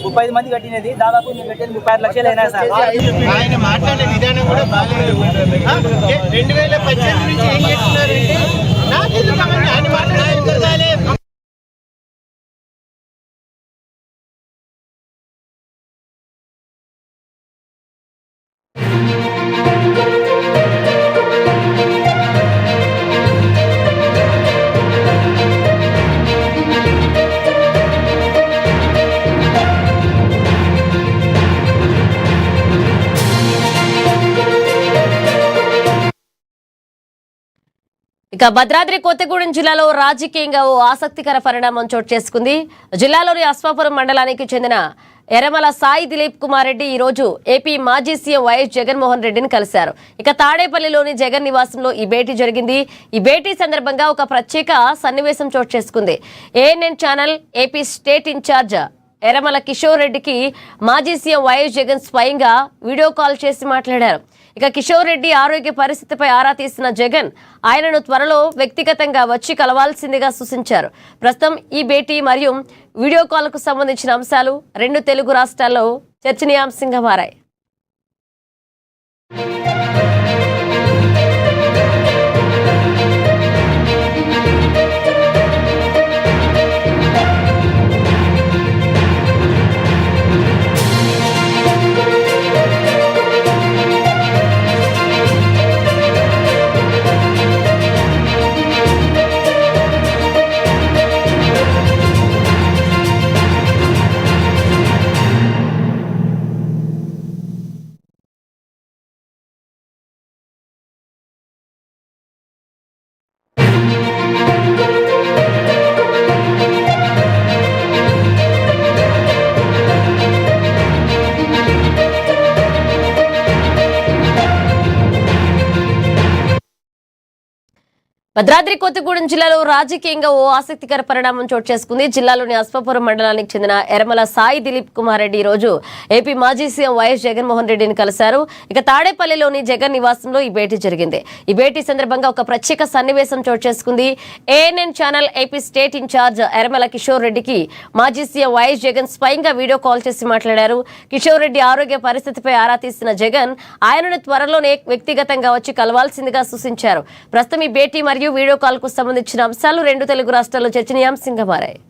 35 మంది కట్టినది దాదాపు మేము కట్టేది 36 లక్షలు అయినా సార్. ఆయన మాట్లాడే విధానం కూడా బాగాలేదు. 2018 నుంచి ఏం చేస్తున్నారంటే నాకెందుకు అవన్నీ ఆయన మాట్లాడాలి. ఇక భద్రాద్రి కొత్తగూడెం జిల్లాలో రాజకీయంగా ఓ ఆసక్తికర పరిణామం చోటు చేసుకుంది. జిల్లాలోని అశ్వాపురం మండలానికి చెందిన ఎర్రమల సాయి దిలీప్ కుమార్ రెడ్డి ఈ రోజు ఏపీ మాజీ సీఎం వైఎస్ జగన్మోహన్ రెడ్డిని కలిశారు. ఇక తాడేపల్లిలోని జగన్ నివాసంలో ఈ భేటీ జరిగింది. ఈ భేటీ సందర్భంగా ఒక ప్రత్యేక సన్నివేశం చోటు చేసుకుంది. ANN channel AP state incharge Erramala Kishore రెడ్డికి మాజీ సీఎం వైఎస్ జగన్ స్వయంగా వీడియో కాల్ చేసి మాట్లాడారు. ఇక కిషోర్ రెడ్డి ఆరోగ్య పరిస్థితిపై ఆరా తీసిన జగన్ ఆయనను త్వరలో వ్యక్తిగతంగా వచ్చి కలవాల్సిందిగా సూచించారు. ప్రస్తుతం ఈ భేటీ మరియు వీడియో కాల్కు సంబంధించిన అంశాలు 2 తెలుగు రాష్ట్రాల్లో చర్చనీయాంశంగా మారాయి. భద్రాద్రి కొత్తగూడెం జిల్లాలో రాజకీయంగా ఓ ఆసక్తికర పరిణామం చోటు చేసుకుంది. జిల్లాలోని అశ్వాపురం మండలానికి చెందిన ఎర్రమల సాయి దిలీప్ కుమార్ రెడ్డి ఈ రోజు ఏపీ మాజీ సీఎం వైఎస్ జగన్మోహన్ రెడ్డిని కలిశారు. ఇక తాడేపల్లిలోని జగన్ నివాసంలో ఈ భేటీ జరిగింది. ఈ భేటీ సందర్భంగా ఒక ప్రత్యేక సన్నివేశం చోటు చేసుకుంది. ANN channel AP state incharge Erramala Kishore రెడ్డికి మాజీ సీఎం వైఎస్ జగన్ స్వయంగా వీడియో కాల్ చేసి మాట్లాడారు. కిషోర్ రెడ్డి ఆరోగ్య పరిస్థితిపై ఆరా తీసిన జగన్ ఆయనను త్వరలోనే వ్యక్తిగతంగా వచ్చి కలవాల్సిందిగా సూచించారు. ప్రస్తుతం ఈ భేటీ మరియు వీడియో కాల్ కు సంబంధించిన అంశాలు 2 తెలుగు రాష్ట్రాల్లో చర్చనీయాంశంగా మారాయి.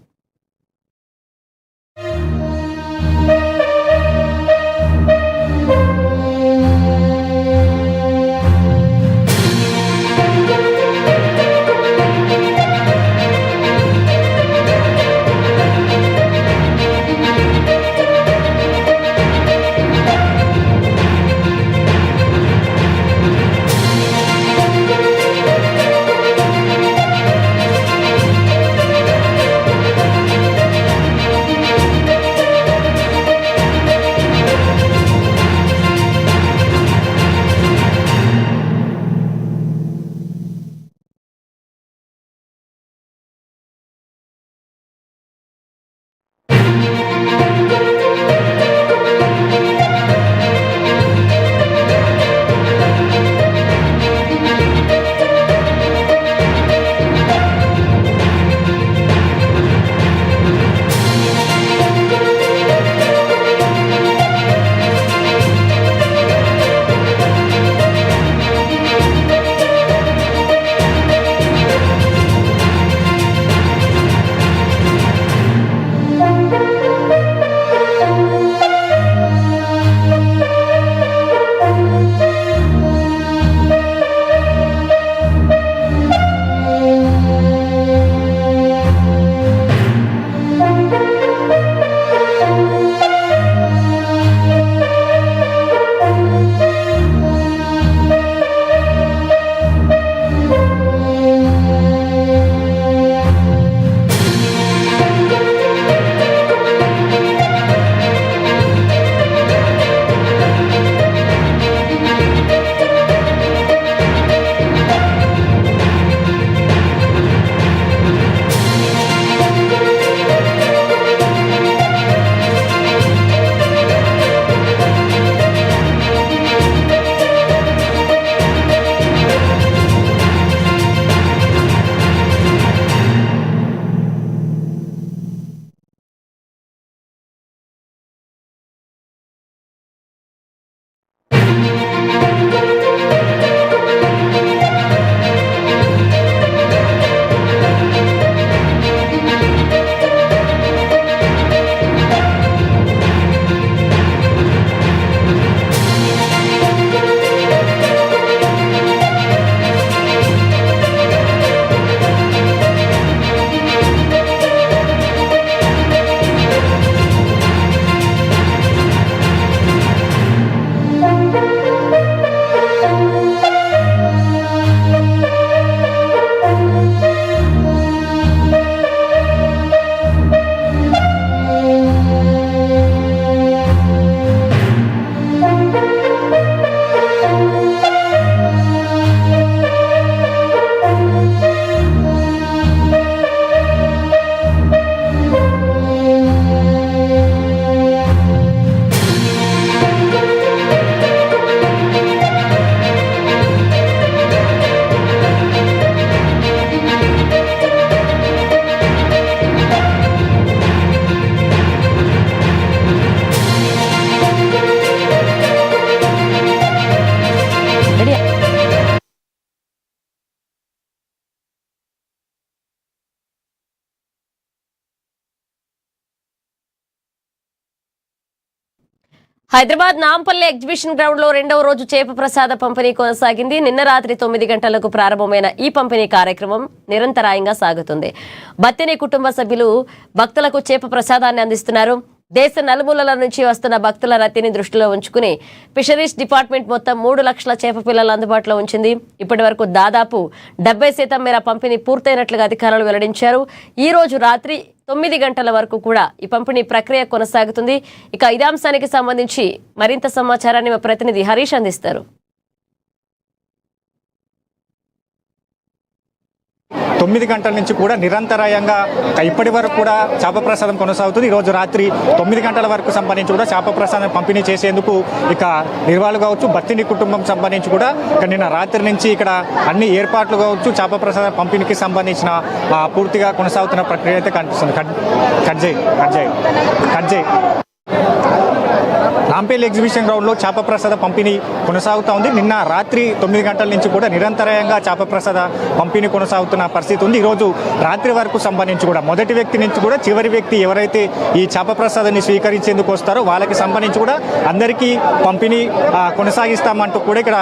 హైదరాబాద్ నాంపల్లి ఎగ్జిబిషన్ గ్రౌండ్ లో 2వ రోజు చేప ప్రసాద పంపిణీ కొనసాగింది. నిన్న రాత్రి 9 గంటలకు ప్రారంభమైన ఈ పంపిణీ కార్యక్రమం నిరంతరాయంగా సాగుతుంది. బత్తిని కుటుంబ సభ్యులు భక్తులకు చేప ప్రసాదాన్ని అందిస్తున్నారు. దేశ నలుమూలల నుంచి వస్తున్న భక్తుల రద్దీని దృష్టిలో ఉంచుకుని ఫిషరీస్ డిపార్ట్మెంట్ మొత్తం 3 లక్షల చేప పిల్లలు అందుబాటులో ఉంచింది. ఇప్పటి వరకు దాదాపు 70% మేర పంపిణీ పూర్తయినట్లుగా అధికారులు వెల్లడించారు. ఈ రోజు రాత్రి 9 గంటల వరకు కూడా ఈ పంపిణీ ప్రక్రియ కొనసాగుతుంది. ఇక ఇదే అంశానికి సంబంధించి మరింత సమాచారాన్ని మా ప్రతినిధి హరీష్ అందిస్తారు. 9 గంటల నుంచి కూడా నిరంతరాయంగా ఇప్పటి వరకు కూడా చేప ప్రసాదం కొనసాగుతుంది. ఈరోజు రాత్రి 9 గంటల వరకు సంబంధించి కూడా చేప ప్రసాదం పంపిణీ చేసేందుకు ఇక నిర్వాహకులు కావచ్చు, బత్తిని కుటుంబం సంబంధించి కూడా ఇక నిన్న రాత్రి నుంచి ఇక్కడ అన్ని ఏర్పాట్లు కావచ్చు, చేప ప్రసాదం పంపిణీకి సంబంధించిన పూర్తిగా కొనసాగుతున్న ప్రక్రియ అయితే కనిపిస్తుంది. కట్ చేయి నాంపల్లి ఎగ్జిబిషన్ గ్రౌండ్లో చేప ప్రసాద పంపిణీ కొనసాగుతూ ఉంది. నిన్న రాత్రి 9 గంటల నుంచి కూడా నిరంతరాయంగా చేప ప్రసాద పంపిణీ కొనసాగుతున్న పరిస్థితి ఉంది. ఈరోజు రాత్రి వరకు సంబంధించి కూడా మొదటి వ్యక్తి నుంచి కూడా చివరి వ్యక్తి ఎవరైతే ఈ చేప ప్రసాదాన్ని స్వీకరించేందుకు వస్తారో వాళ్ళకి సంబంధించి కూడా అందరికీ పంపిణీ కొనసాగిస్తామంటూ కూడా ఇక్కడ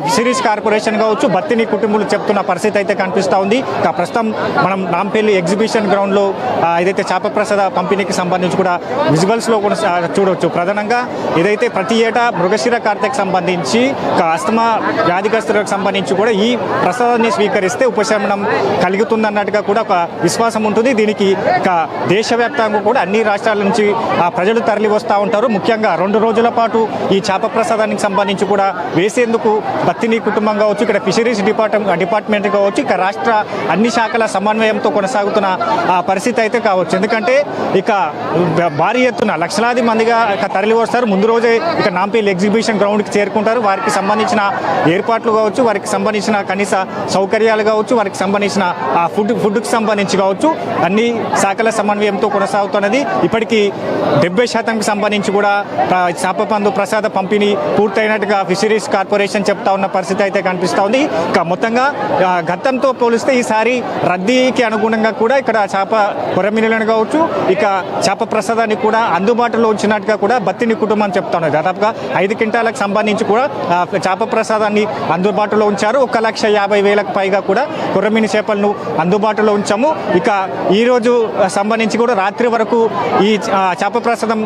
ఫిషరీస్ కార్పొరేషన్ కావచ్చు, బత్తిని కుటుంబాలు చెప్తున్న పరిస్థితి అయితే కనిపిస్తూ ఉంది. ప్రస్తుతం మనం నాంపల్లి ఎగ్జిబిషన్ గ్రౌండ్లో ఏదైతే చేప ప్రసాద పంపిణీకి సంబంధించి కూడా విజువల్స్లో చూడవచ్చు. ప్రధానంగా ఏదైతే ప్రతి ఏటా మృగశిర కార్తెకు సంబంధించి అస్తమా వ్యాధిగ్రస్తులకు సంబంధించి కూడా ఈ ప్రసాదాన్ని స్వీకరిస్తే ఉపశమనం కలుగుతుందన్నట్టుగా కూడా ఒక విశ్వాసం ఉంటుంది. దీనికి దేశవ్యాప్తంగా కూడా అన్ని రాష్ట్రాల నుంచి ప్రజలు తరలి వస్తూ ఉంటారు. ముఖ్యంగా 2 రోజుల పాటు ఈ చేప ప్రసాదానికి సంబంధించి కూడా వేసేందుకు బత్తిని కుటుంబం కావచ్చు, ఇక్కడ ఫిషరీస్ డిపార్ట్మెంట్ కావచ్చు, ఇక రాష్ట్ర అన్ని శాఖల సమన్వయంతో కొనసాగుతున్న పరిస్థితి అయితే కావచ్చు. ఎందుకంటే ఇక భారీ ఎత్తున లక్షలాది మందిగా తరలి వస్తారు. ముందు రోజే ఇక నాంపల్లి ఎగ్జిబిషన్ గ్రౌండ్కి చేరుకుంటారు. వారికి సంబంధించిన ఏర్పాట్లు కావచ్చు, వారికి సంబంధించిన కనీస సౌకర్యాలు కావచ్చు, వారికి సంబంధించిన ఫుడ్కి సంబంధించి కావచ్చు, అన్ని శాఖల సమన్వయంతో కొనసాగుతున్నది. ఇప్పటికీ 70% సంబంధించి కూడా చేప పందు ప్రసాద పంపిణీ పూర్తయినట్టుగా ఫిషరీస్ కార్పొరేషన్ చెప్తా ఉన్న పరిస్థితి అయితే కనిపిస్తూ ఉంది. ఇక మొత్తంగా గతంతో పోలిస్తే ఈసారి రద్దీకి అనుగుణంగా కూడా ఇక్కడ చేప కొరమీనులను కావచ్చు, ఇక చేప ప్రసాదాన్ని కూడా అందుబాటులో ఉంచినట్టుగా కూడా బత్తిని కుటుంబం చెప్తా ఉన్నారు. దాదాపుగా 5 క్వింటాలకు సంబంధించి కూడా చేప ప్రసాదాన్ని అందుబాటులో ఉంచారు. 1,50,000 పైగా కూడా కొర్రమీను చేపలను అందుబాటులో ఉంచాము. ఇక ఈరోజు సంబంధించి కూడా రాత్రి వరకు ఈ చేప ప్రసాదం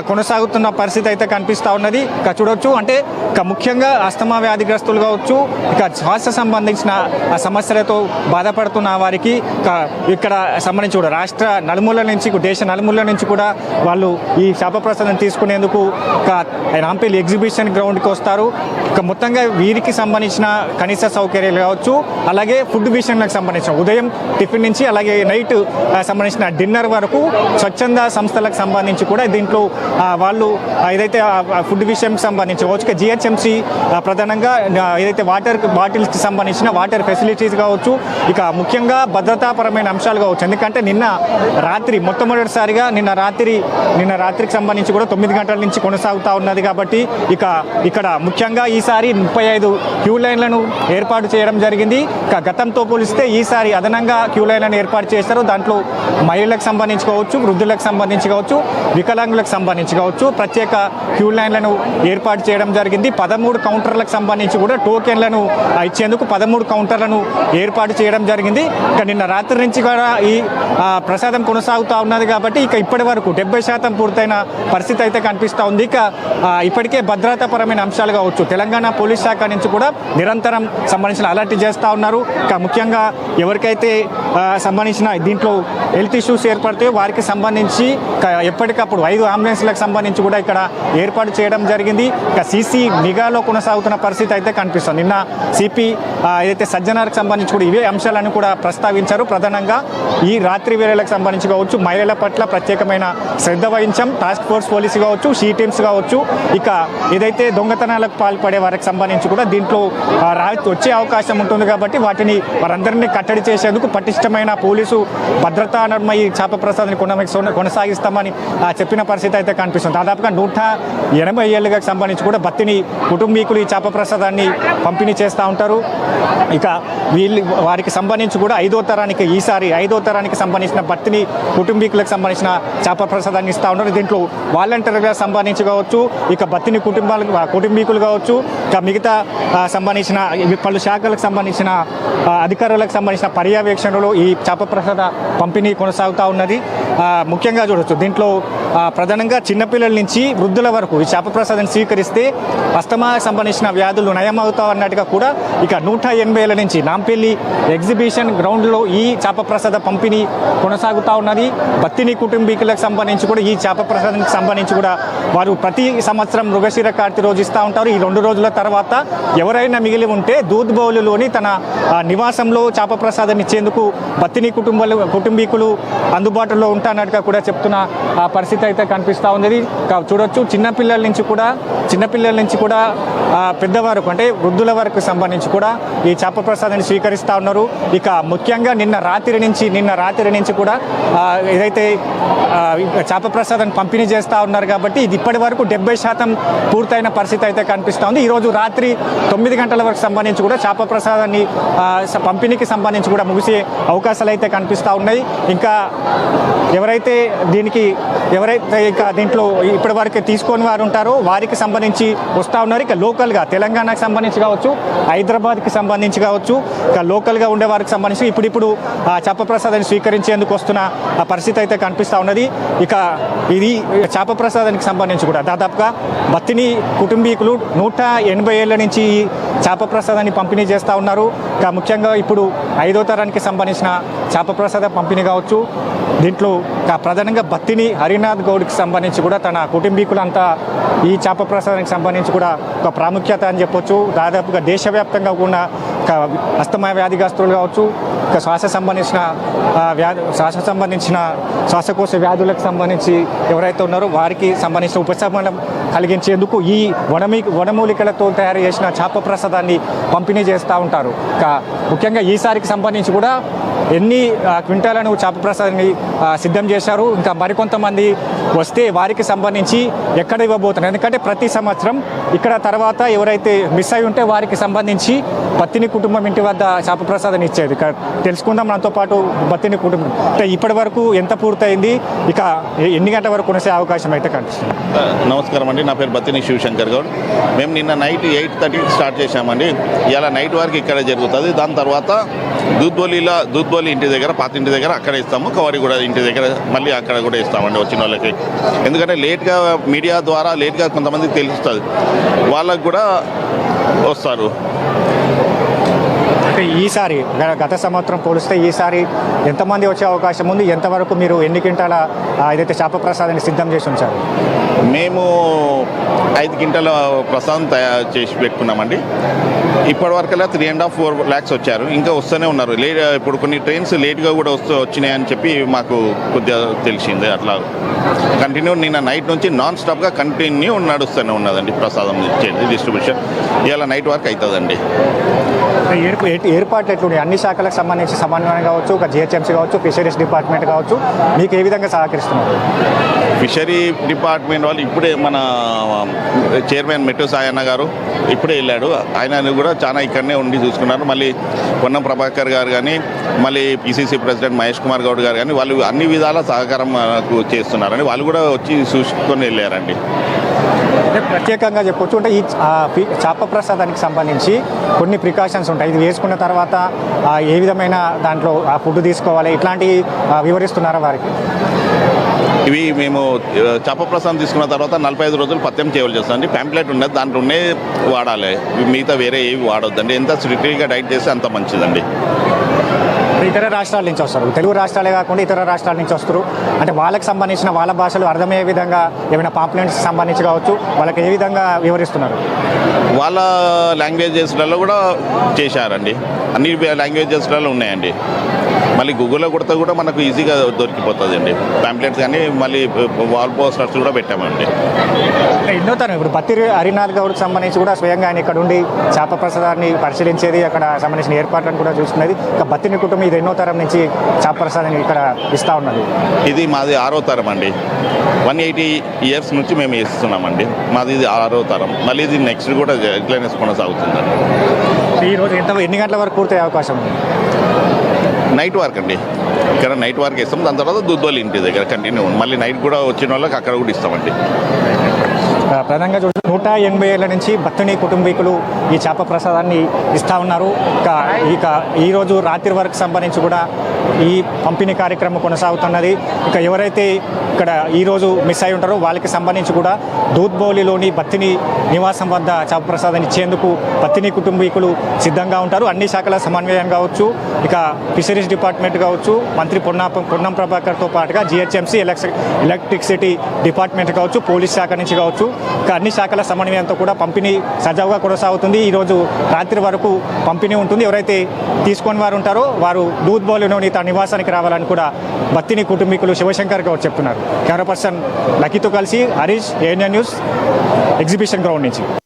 కొనసాగుతున్న పరిస్థితి అయితే కనిపిస్తూ ఉన్నది. ఇక చూడవచ్చు, అంటే ఇక ముఖ్యంగా అస్తమా వ్యాధిగ్రస్తులు కావచ్చు, ఇక శ్వాస సంబంధించిన సమస్యలతో బాధపడుతున్న వారికి ఇక్కడ సంబంధించి కూడా రాష్ట్ర నలుమూల నుంచి, దేశ నలుమూల నుంచి కూడా వాళ్ళు ఈ చేప ప్రసాదం తీసుకునేందుకు నాంపల్లి ఎగ్జిబిషన్ గ్రౌండ్కి వస్తారు. ఇక మొత్తంగా వీరికి సంబంధించిన కనీస సౌకర్యాలు కావచ్చు, అలాగే ఫుడ్ విషయానికి సంబంధించిన ఉదయం టిఫిన్ నుంచి అలాగే నైట్ సంబంధించిన డిన్నర్ వరకు స్వచ్ఛంద సంస్థలకు సంబంధించి కూడా దీంట్లో వాళ్ళు ఏదైతే ఫుడ్ విషయంకి సంబంధించి కావచ్చు, జిహెచ్ఎంసీ ప్రధానంగా ఏదైతే వాటర్ బాటిల్స్కి సంబంధించిన వాటర్ ఫెసిలిటీస్ కావచ్చు, ఇక ముఖ్యంగా భద్రతాపరమైన అంశాలు కావచ్చు. ఎందుకంటే నిన్న రాత్రి మొట్టమొదటిసారిగా నిన్న రాత్రికి సంబంధించి కూడా 9 గంటల నుంచి కొనసాగుతూ ఉన్నది. కాబట్టి ఇక ఇక్కడ ముఖ్యంగా ఈసారి 35 క్యూ లైన్లను ఏర్పాటు చేయడం జరిగింది. ఇక గతంతో పోలిస్తే ఈసారి అదనంగా క్యూ లైన్లను ఏర్పాటు చేశారు. దాంట్లో మహిళలకు సంబంధించి కావచ్చు, వృద్ధులకు సంబంధించి కావచ్చు, వికలాంగులకు సంబంధించి కావచ్చు ప్రత్యేక క్యూ లైన్లను ఏర్పాటు చేయడం జరిగింది. 13 కౌంటర్లకు సంబంధించి కూడా టోకెన్లను ఇచ్చేందుకు 13 కౌంటర్లను ఏర్పాటు చేయడం జరిగింది. ఇక నిన్న రాత్రి నుంచి కూడా ఈ ప్రసాదం కొనసాగుతూ ఉన్నది. కాబట్టి ఇక ఇప్పటి వరకు 70% పూర్తయిన పరిస్థితి అయితే కనిపిస్తూ ఉంది. ఇక ఇప్పటికే భద్రతాపరమైన అంశాలు కావచ్చు, తెలంగాణ పోలీస్ శాఖ నుంచి కూడా నిరంతరం సంబంధించిన అలర్ట్ చేస్తూ ఉన్నారు. ఇక ముఖ్యంగా ఎవరికైతే సంబంధించిన దీంట్లో హెల్త్ ఇష్యూస్ ఏర్పడతాయో వారికి సంబంధించి ఎప్పటికప్పుడు 5 అంబులెన్స్లకు సంబంధించి కూడా ఇక్కడ ఏర్పాటు చేయడం జరిగింది. ఇక సీసీ నిఘాలో కొనసాగుతున్న పరిస్థితి అయితే కనిపిస్తుంది. నిన్న సిపి ఏదైతే సజ్జనార్కి సంబంధించి కూడా ఇవే అంశాలను కూడా ప్రస్తావించారు. ప్రధానంగా ఈ రాత్రి వేళలకు సంబంధించి కావచ్చు, మహిళల పట్ల ప్రత్యేకమైన శ్రద్ధ వహించాం. టాస్క్ ఫోర్స్ పోలీసు కావచ్చు, షీ టీమ్స్ కావచ్చు, ఇక ఏదైతే దొంగతనాలకు పాల్పడే వారికి సంబంధించి కూడా దీంట్లో వచ్చే అవకాశం ఉంటుంది. కాబట్టి వాటిని వారందరినీ కట్టడి చేసేందుకు పటిష్టమైన పోలీసు భద్రతా నడుమ ఈ చేప ప్రసాదాన్ని కొనసాగిస్తామని చెప్పిన పరిస్థితి అయితే కనిపిస్తుంది. దాదాపుగా 180 ఏళ్ళకి సంబంధించి కూడా బత్తిని కుటుంబీకులు ఈ చేప ప్రసాదాన్ని పంపిణీ చేస్తూ ఉంటారు. ఇక వారికి సంబంధించి కూడా 5వ తరానికి సంబంధించిన బత్తిని కుటుంబీకులకు సంబంధించిన చేప ప్రసాదాన్ని ఇస్తూ ఉన్నారు. దీంట్లో వాలంటీర్గా సంబంధించి సంబంధించి కావచ్చు, ఇక బత్తిని కుటుంబీకులు కావచ్చు, ఇక మిగతా సంబంధించిన పలు శాఖలకు సంబంధించిన అధికారులకు సంబంధించిన పర్యవేక్షణలో ఈ చేప ప్రసాద పంపిణీ కొనసాగుతూ ఉన్నది. ముఖ్యంగా చూడవచ్చు దీంట్లో ప్రధానంగా చిన్నపిల్లల నుంచి వృద్ధుల వరకు ఈ చేప ప్రసాదాన్ని స్వీకరిస్తే అస్తమా సంబంధించిన వ్యాధులు నయమవుతావు అన్నట్టుగా కూడా ఇక 180 ఏళ్ల నుంచి నాంపల్లి ఎగ్జిబిషన్ గ్రౌండ్లో ఈ చేప ప్రసాద పంపిణీ కొనసాగుతూ ఉన్నది. బత్తిని కుటుంబీకులకు సంబంధించి కూడా ఈ చేప ప్రసాదానికి సంబంధించి కూడా వారు ప్రతి సంవత్సరం మృగశిర కార్తీ రోజు ఇస్తూ ఉంటారు. ఈ 2 రోజుల తర్వాత ఎవరైనా మిగిలి ఉంటే దూద్బౌలులోని తన నివాసంలో చేప ప్రసాదాన్ని ఇచ్చేందుకు బత్తిని కుటుంబీకులు అందుబాటులో ఉంటానట్టుగా కూడా చెప్తున్న పరిస్థితి అయితే కనిపిస్తూ ఉంది. చూడొచ్చు చిన్నపిల్లల నుంచి కూడా పెద్దవారికి అంటే వృద్ధుల వరకు సంబంధించి కూడా ఈ చేప ప్రసాదాన్ని స్వీకరిస్తూ ఉన్నారు. ఇక ముఖ్యంగా నిన్న రాత్రి నుంచి కూడా ఏదైతే చేప ప్రసాదాన్ని పంపిణీ చేస్తూ ఉన్నారు కాబట్టి ఇది ఇప్పటి వరకు 70% పూర్తయిన పరిస్థితి అయితే కనిపిస్తూ ఉంది. ఈరోజు రాత్రి 9 గంటల వరకు సంబంధించి కూడా చేప ప్రసాదాన్ని పంపిణీకి సంబంధించి కూడా ముగిసే అవకాశాలు అయితే కనిపిస్తూ ఉన్నాయి. ఇంకా ఎవరైతే ఇక దీంట్లో ఇప్పటి వరకు తీసుకొని వారు ఉంటారో వారికి సంబంధించి వస్తూ ఉన్నారు. ఇక లోకల్గా తెలంగాణకు సంబంధించి కావచ్చు, హైదరాబాద్కి సంబంధించి కావచ్చు, ఇక లోకల్గా ఉండే వారికి సంబంధించి ఇప్పుడు చేప ప్రసాదాన్ని స్వీకరించేందుకు వస్తున్న పరిస్థితి అయితే కనిపిస్తూ ఉన్నది. ఇక ఇది చేప ప్రసాదానికి సంబంధించి కూడా దాదాపుగా బత్తిని కుటుంబీకులు 180 ఏళ్ల నుంచి ఈ చేప ప్రసాదాన్ని పంపిణీ చేస్తూ ఉన్నారు. ఇక ముఖ్యంగా ఇప్పుడు 5వ తరానికి సంబంధించిన చేప ప్రసాద పంపిణీ కావచ్చు. దీంట్లో ప్రధానంగా బత్తిని హరినాథ్ గౌడ్కి సంబంధించి కూడా తన కుటుంబీకులంతా ఈ చేప ప్రసాదానికి సంబంధించి కూడా ఒక ప్రాముఖ్యత అని చెప్పొచ్చు. దాదాపుగా దేశవ్యాప్తంగా ఉన్న అస్తమా వ్యాధిగ్రస్తులు కావచ్చు, ఇక శ్వాసకోశ వ్యాధులకు సంబంధించి ఎవరైతే ఉన్నారో వారికి సంబంధించిన ఉపశమనం కలిగించేందుకు ఈ వనమూలికలతో తయారు చేసిన చేప ప్రసాదాన్ని పంపిణీ చేస్తూ ఉంటారు. ముఖ్యంగా ఈసారికి సంబంధించి కూడా ఎన్ని క్వింటాలను చేప ప్రసాదాన్ని సిద్ధం చేశారు. ఇంకా మరికొంతమంది వస్తే వారికి సంబంధించి ఎక్కడ ఇవ్వబోతున్నారు. ఎందుకంటే ప్రతి సంవత్సరం ఇక్కడ తర్వాత ఎవరైతే మిస్ అయి ఉంటే వారికి సంబంధించి బత్తిని కుటుంబం ఇంటి వద్ద చేప ప్రసాదాన్ని ఇచ్చేది. ఇక తెలుసుకుందాం మనతో పాటు బత్తిని కుటుంబం అంటే ఇప్పటి వరకు ఎంత పూర్తయింది, ఇక ఎన్ని గంటల వరకు కొనసే అవకాశం అయితే కనిపిస్తుంది. నమస్కారం అండి, నా పేరు బత్తిని శివశంకర్ గౌడ్. మేము నిన్న నైట్ 8:30కి స్టార్ట్ చేశామండి. ఇలా నైట్ వరకు ఇక్కడ జరుగుతుంది. దాని తర్వాత దూద్బోలి ఇంటి దగ్గర, పాత ఇంటి దగ్గర అక్కడ ఇస్తాము. కవారిగూడ ఇంటి దగ్గర మళ్ళీ అక్కడ కూడా ఇస్తామండి వచ్చిన వాళ్ళకి. ఎందుకంటే లేట్గా మీడియా ద్వారా లేట్గా కొంతమందికి తెలుస్తుంది, వాళ్ళకు కూడా వస్తారు. అంటే ఈసారి గత సంవత్సరం పోలిస్తే ఈసారి ఎంతమంది వచ్చే అవకాశం ఉంది? ఎంతవరకు మీరు ఎన్ని క్వింటాల ఏదైతే చేప ప్రసాదాన్ని సిద్ధం చేసి ఉంచారు? మేము 5 క్వింటాల ప్రసాదం తయారు చేసి పెట్టుకున్నామండి. ఇప్పటివరకల్లా 3.5-4 lakhs వచ్చారు. ఇంకా వస్తూనే ఉన్నారు. ఇప్పుడు కొన్ని ట్రైన్స్ లేట్గా కూడా వచ్చినాయని చెప్పి మాకు కొద్దిగా తెలిసింది. అట్లా కంటిన్యూ నిన్న నైట్ నుంచి నాన్ స్టాప్గా కంటిన్యూ నడుస్తూనే ఉన్నదండి ప్రసాదం ఇచ్చేది డిస్ట్రిబ్యూషన్. ఇలా నైట్ వరకు అవుతుందండి. ఏర్పాట్లు ఎట్లున్నాయి? అన్ని శాఖలకు సంబంధించి సమన్వయం కావచ్చు, ఒక జిహెచ్ఎంసీ కావచ్చు, ఫిషరీస్ డిపార్ట్మెంట్ కావచ్చు, మీకు ఏ విధంగా సహకరిస్తున్నారు? ఫిషరీ డిపార్ట్మెంట్ వాళ్ళు ఇప్పుడే మన చైర్మన్ మెట్టు సాయన్న గారు ఇప్పుడే వెళ్ళాడు. ఆయన కూడా చాలా ఇక్కడనే ఉండి చూసుకున్నారు. మళ్ళీ పొన్నం ప్రభాకర్ గారు కానీ, మళ్ళీ పిసిసి ప్రెసిడెంట్ మహేష్ కుమార్ గౌడ్ గారు కానీ వాళ్ళు అన్ని విధాల సహకారం చేస్తున్నారని వాళ్ళు కూడా వచ్చి చూసుకొని వెళ్ళారండి. అంటే ప్రత్యేకంగా చెప్పొచ్చు అంటే ఈ చేప ప్రసాదానికి సంబంధించి కొన్ని ప్రికాషన్స్ ఉంటాయి. ఇది వేసుకున్న తర్వాత ఏ విధమైన దాంట్లో ఆ ఫుడ్ తీసుకోవాలి, ఇట్లాంటివి వివరిస్తున్నారా వారికి? ఇవి మేము చేప ప్రసాదం తీసుకున్న తర్వాత 45 రోజులు పత్యం చేయవలసి వస్తుంది. ప్యాంప్లెట్ ఉన్నది, దాంట్లో వాడాలి. మిగతా వేరే ఏవి వాడొద్దండి. ఎంత స్ట్రిక్ట్గా డైట్ చేస్తే అంత మంచిదండి. ఇతర రాష్ట్రాల నుంచి వస్తారు, తెలుగు రాష్ట్రాలే కాకుండా ఇతర రాష్ట్రాల నుంచి వస్తారు. అంటే వాళ్ళకి సంబంధించిన వాళ్ళ భాషలు అర్థమయ్యే విధంగా ఏమైనా పాంప్లెంట్స్ సంబంధించి కావచ్చు, వాళ్ళకి ఏ విధంగా వివరిస్తున్నారు? వాళ్ళ లాంగ్వేజెస్లలో కూడా చేశారండి. అన్ని లాంగ్వేజెస్లలో ఉన్నాయండి. మళ్ళీ గూగుల్లో కొడితే కూడా మనకు ఈజీగా దొరికిపోతుంది అండి ప్యాంప్లెట్స్. కానీ మళ్ళీ వాల్ పోస్టర్స్ కూడా పెట్టామండి. ఎన్నో తరం ఇప్పుడు బత్తి హరినాథ్ గౌడ్కి సంబంధించి కూడా స్వయంగా ఆయన ఇక్కడ ఉండి చేప ప్రసాదాన్ని పరిశీలించేది, అక్కడ సంబంధించిన ఏర్పాట్లను కూడా చూసుకునేది. ఇక బత్తిని కుటుంబం ఇది ఎన్నో తరం నుంచి చేప ప్రసాదాన్ని ఇక్కడ ఇస్తూ ఉన్నది? ఇది మాది 6వ తరం అండి. 180 years నుంచి మేము ఇస్తున్నామండి. మాది ఇది 6వ తరం. మళ్ళీ ఇది నెక్స్ట్ కూడా ఇట్లనే కొనసాగుతుందండి. ఈరోజు ఎన్ని గంటల వరకు పూర్తయ్యే అవకాశం ఉంది? నైట్ వరకు అండి. ఇక్కడ నైట్ వరకు ఇస్తాం. దాని తర్వాత దూద్బోలి ఇంటి దగ్గర కంటిన్యూ. మళ్ళీ నైట్ కూడా వచ్చిన వాళ్ళకి అక్కడ కూడా ఇస్తామండి. ప్రధానంగా చూసి 180 ఏళ్ల నుంచి బత్తుని కుటుంబీకులు ఈ చేప ప్రసాదాన్ని ఇస్తూ ఉన్నారు. ఇక ఈరోజు రాత్రి వరకు సంబంధించి కూడా ఈ పంపిణీ కార్యక్రమం కొనసాగుతున్నది. ఇక ఎవరైతే ఇక్కడ ఈరోజు మిస్ అయి ఉంటారో వాళ్ళకి సంబంధించి కూడా దూద్బౌలిలోని బత్తిని నివాసం వద్ద చేప ప్రసాదాన్ని ఇచ్చేందుకు బత్తిని కుటుంబీకులు సిద్ధంగా ఉంటారు. అన్ని శాఖల సమన్వయం కావచ్చు, ఇక ఫిషరీస్ డిపార్ట్మెంట్ కావచ్చు, మంత్రి పొన్నం ప్రభాకర్తో పాటుగా జిహెచ్ఎంసీ ఎలక్ట్రిసిటీ డిపార్ట్మెంట్ కావచ్చు, పోలీస్ శాఖ నుంచి కావచ్చు, ఇక అన్ని శాఖల సమన్వయంతో కూడా పంపిణీ సజావుగా కొనసాగుతుంది. ఈరోజు రాత్రి వరకు పంపిణీ ఉంటుంది. ఎవరైతే తీసుకొని వారు ఉంటారో వారు దూద్బౌలిలోని తన నివాసానికి రావాలని కూడా బత్తిని కుటుంబీకులు శివశంకర్ గౌడ్ చెప్తున్నారు. కెమెరా పర్సన్ లక్కీతో కలిసి Harish, ANN news, exhibition ground నుంచి.